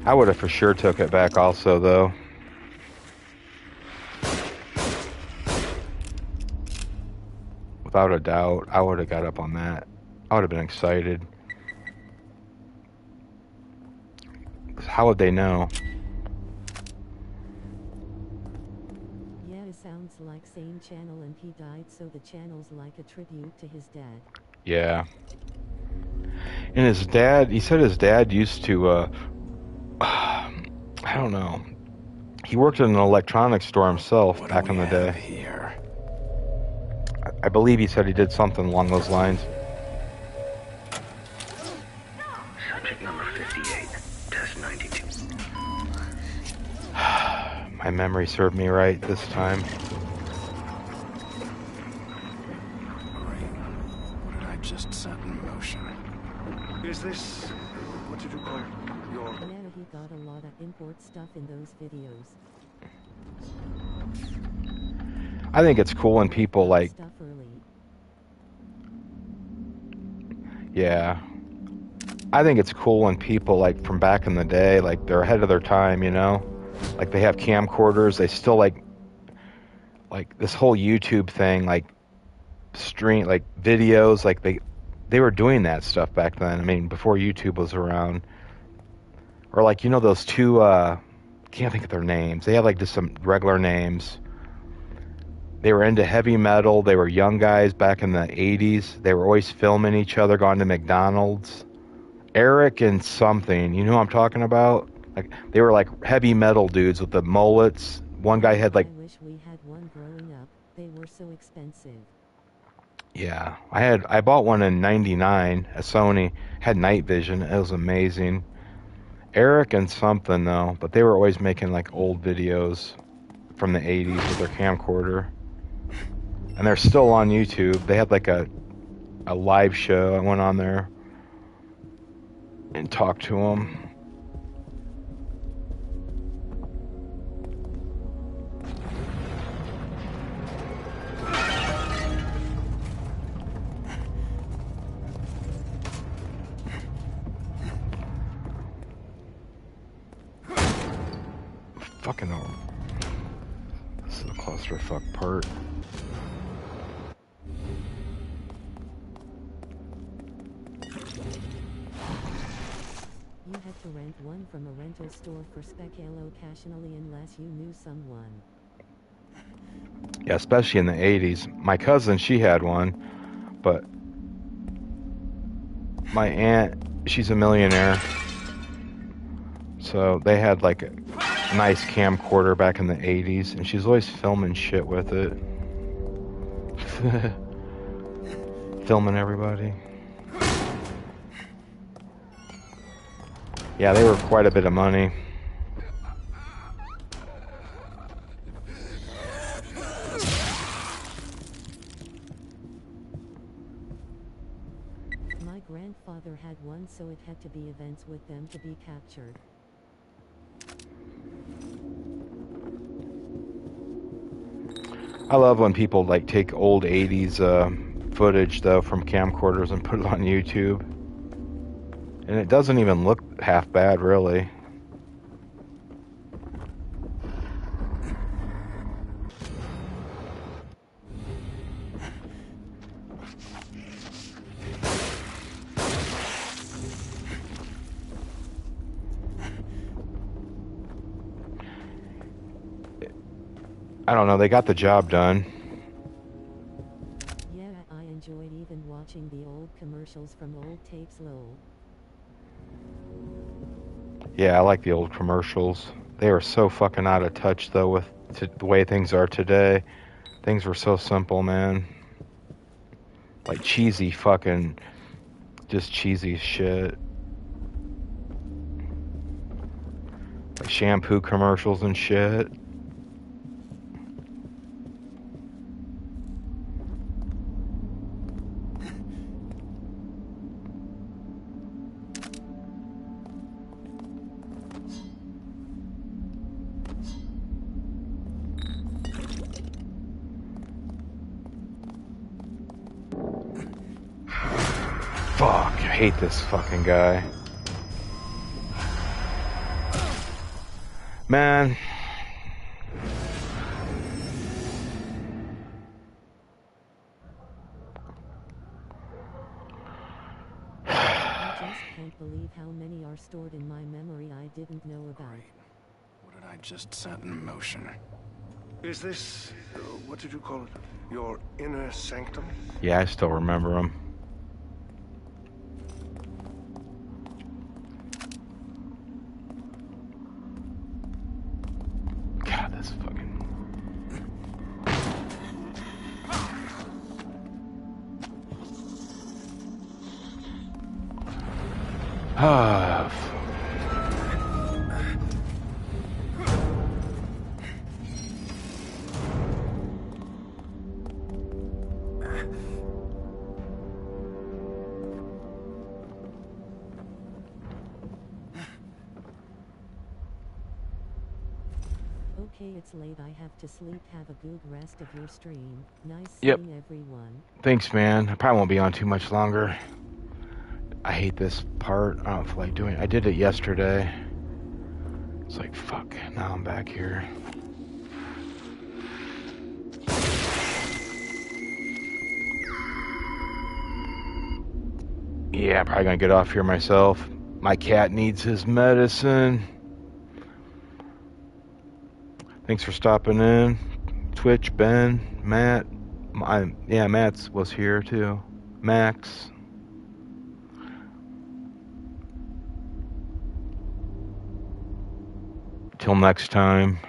I would have for sure took it back also, though. Without a doubt, I would have got up on that. I would have been excited. 'Cause how would they know? Yeah, it sounds like same channel and he died, so the channel's like a tribute to his dad. Yeah. And his dad, he said his dad used to, I don't know. He worked in an electronics store himself back in the day. Here? I believe he said he did something along those lines. Subject number 58, test 92. My memory served me right this time. Great. What did I just set in motion? Is this... what did you call it? Your... Yeah, he got a lot of import stuff in those videos. I think it's cool when people like, Stuff early. yeah. I think it's cool when people like from back in the day, like they're ahead of their time, you know? Like they have camcorders, they still like this whole YouTube thing, like stream, like videos, like they were doing that stuff back then. I mean, before YouTube was around. Or like, you know, those two, can't think of their names. They had like just some regular names. They were into heavy metal. They were young guys back in the 80s. They were always filming each other, going to McDonald's. Eric and something. You know who I'm talking about? Like, they were like heavy metal dudes with the mullets. One guy had like... I wish we had one growing up. They were so expensive. Yeah, I bought one in '99, a Sony, had night vision. It was amazing. Eric and something though, but they were always making like old videos from the 80s with their camcorder. And they're still on YouTube. They had like a live show. I went on there and talked to them. Fucking hell. This is the clusterfuck part. You had to rent one from a rental store for spec occasionally unless you knew someone. Yeah, especially in the 80s. My cousin, she had one, but my aunt, she's a millionaire. So they had like a nice camcorder back in the 80s, and she's always filming shit with it. Filming everybody. Yeah, they were quite a bit of money. My grandfather had one, so it had to be events with them to be captured. I love when people like take old 80s footage though from camcorders and put it on YouTube. And it doesn't even look half bad, really. I don't know, they got the job done. Yeah, I enjoyed even watching the old commercials from old tapes lol. Yeah, I like the old commercials. They were so fucking out of touch, though, with the way things are today. Things were so simple, man. Like cheesy fucking... just cheesy shit. Like shampoo commercials and shit. Fuck, I hate this fucking guy. Man. I just can't believe how many are stored in my memory I didn't know about. What did I just set in motion? Is this, what did you call it? Your inner sanctum? Yeah, I still remember him. God, that's fucking... Ah, Okay, it's late. I have to sleep. Have a good rest of your stream. Nice Yep. seeing everyone. thanks, man. I probably won't be on too much longer. I hate this part. I don't feel like doing it. I did it yesterday. It's like, fuck. Now I'm back here. Yeah, I'm probably gonna get off here myself. My cat needs his medicine. Thanks for stopping in. Twitch, Ben, Matt. Yeah, Matt's was here too. Max. Till next time.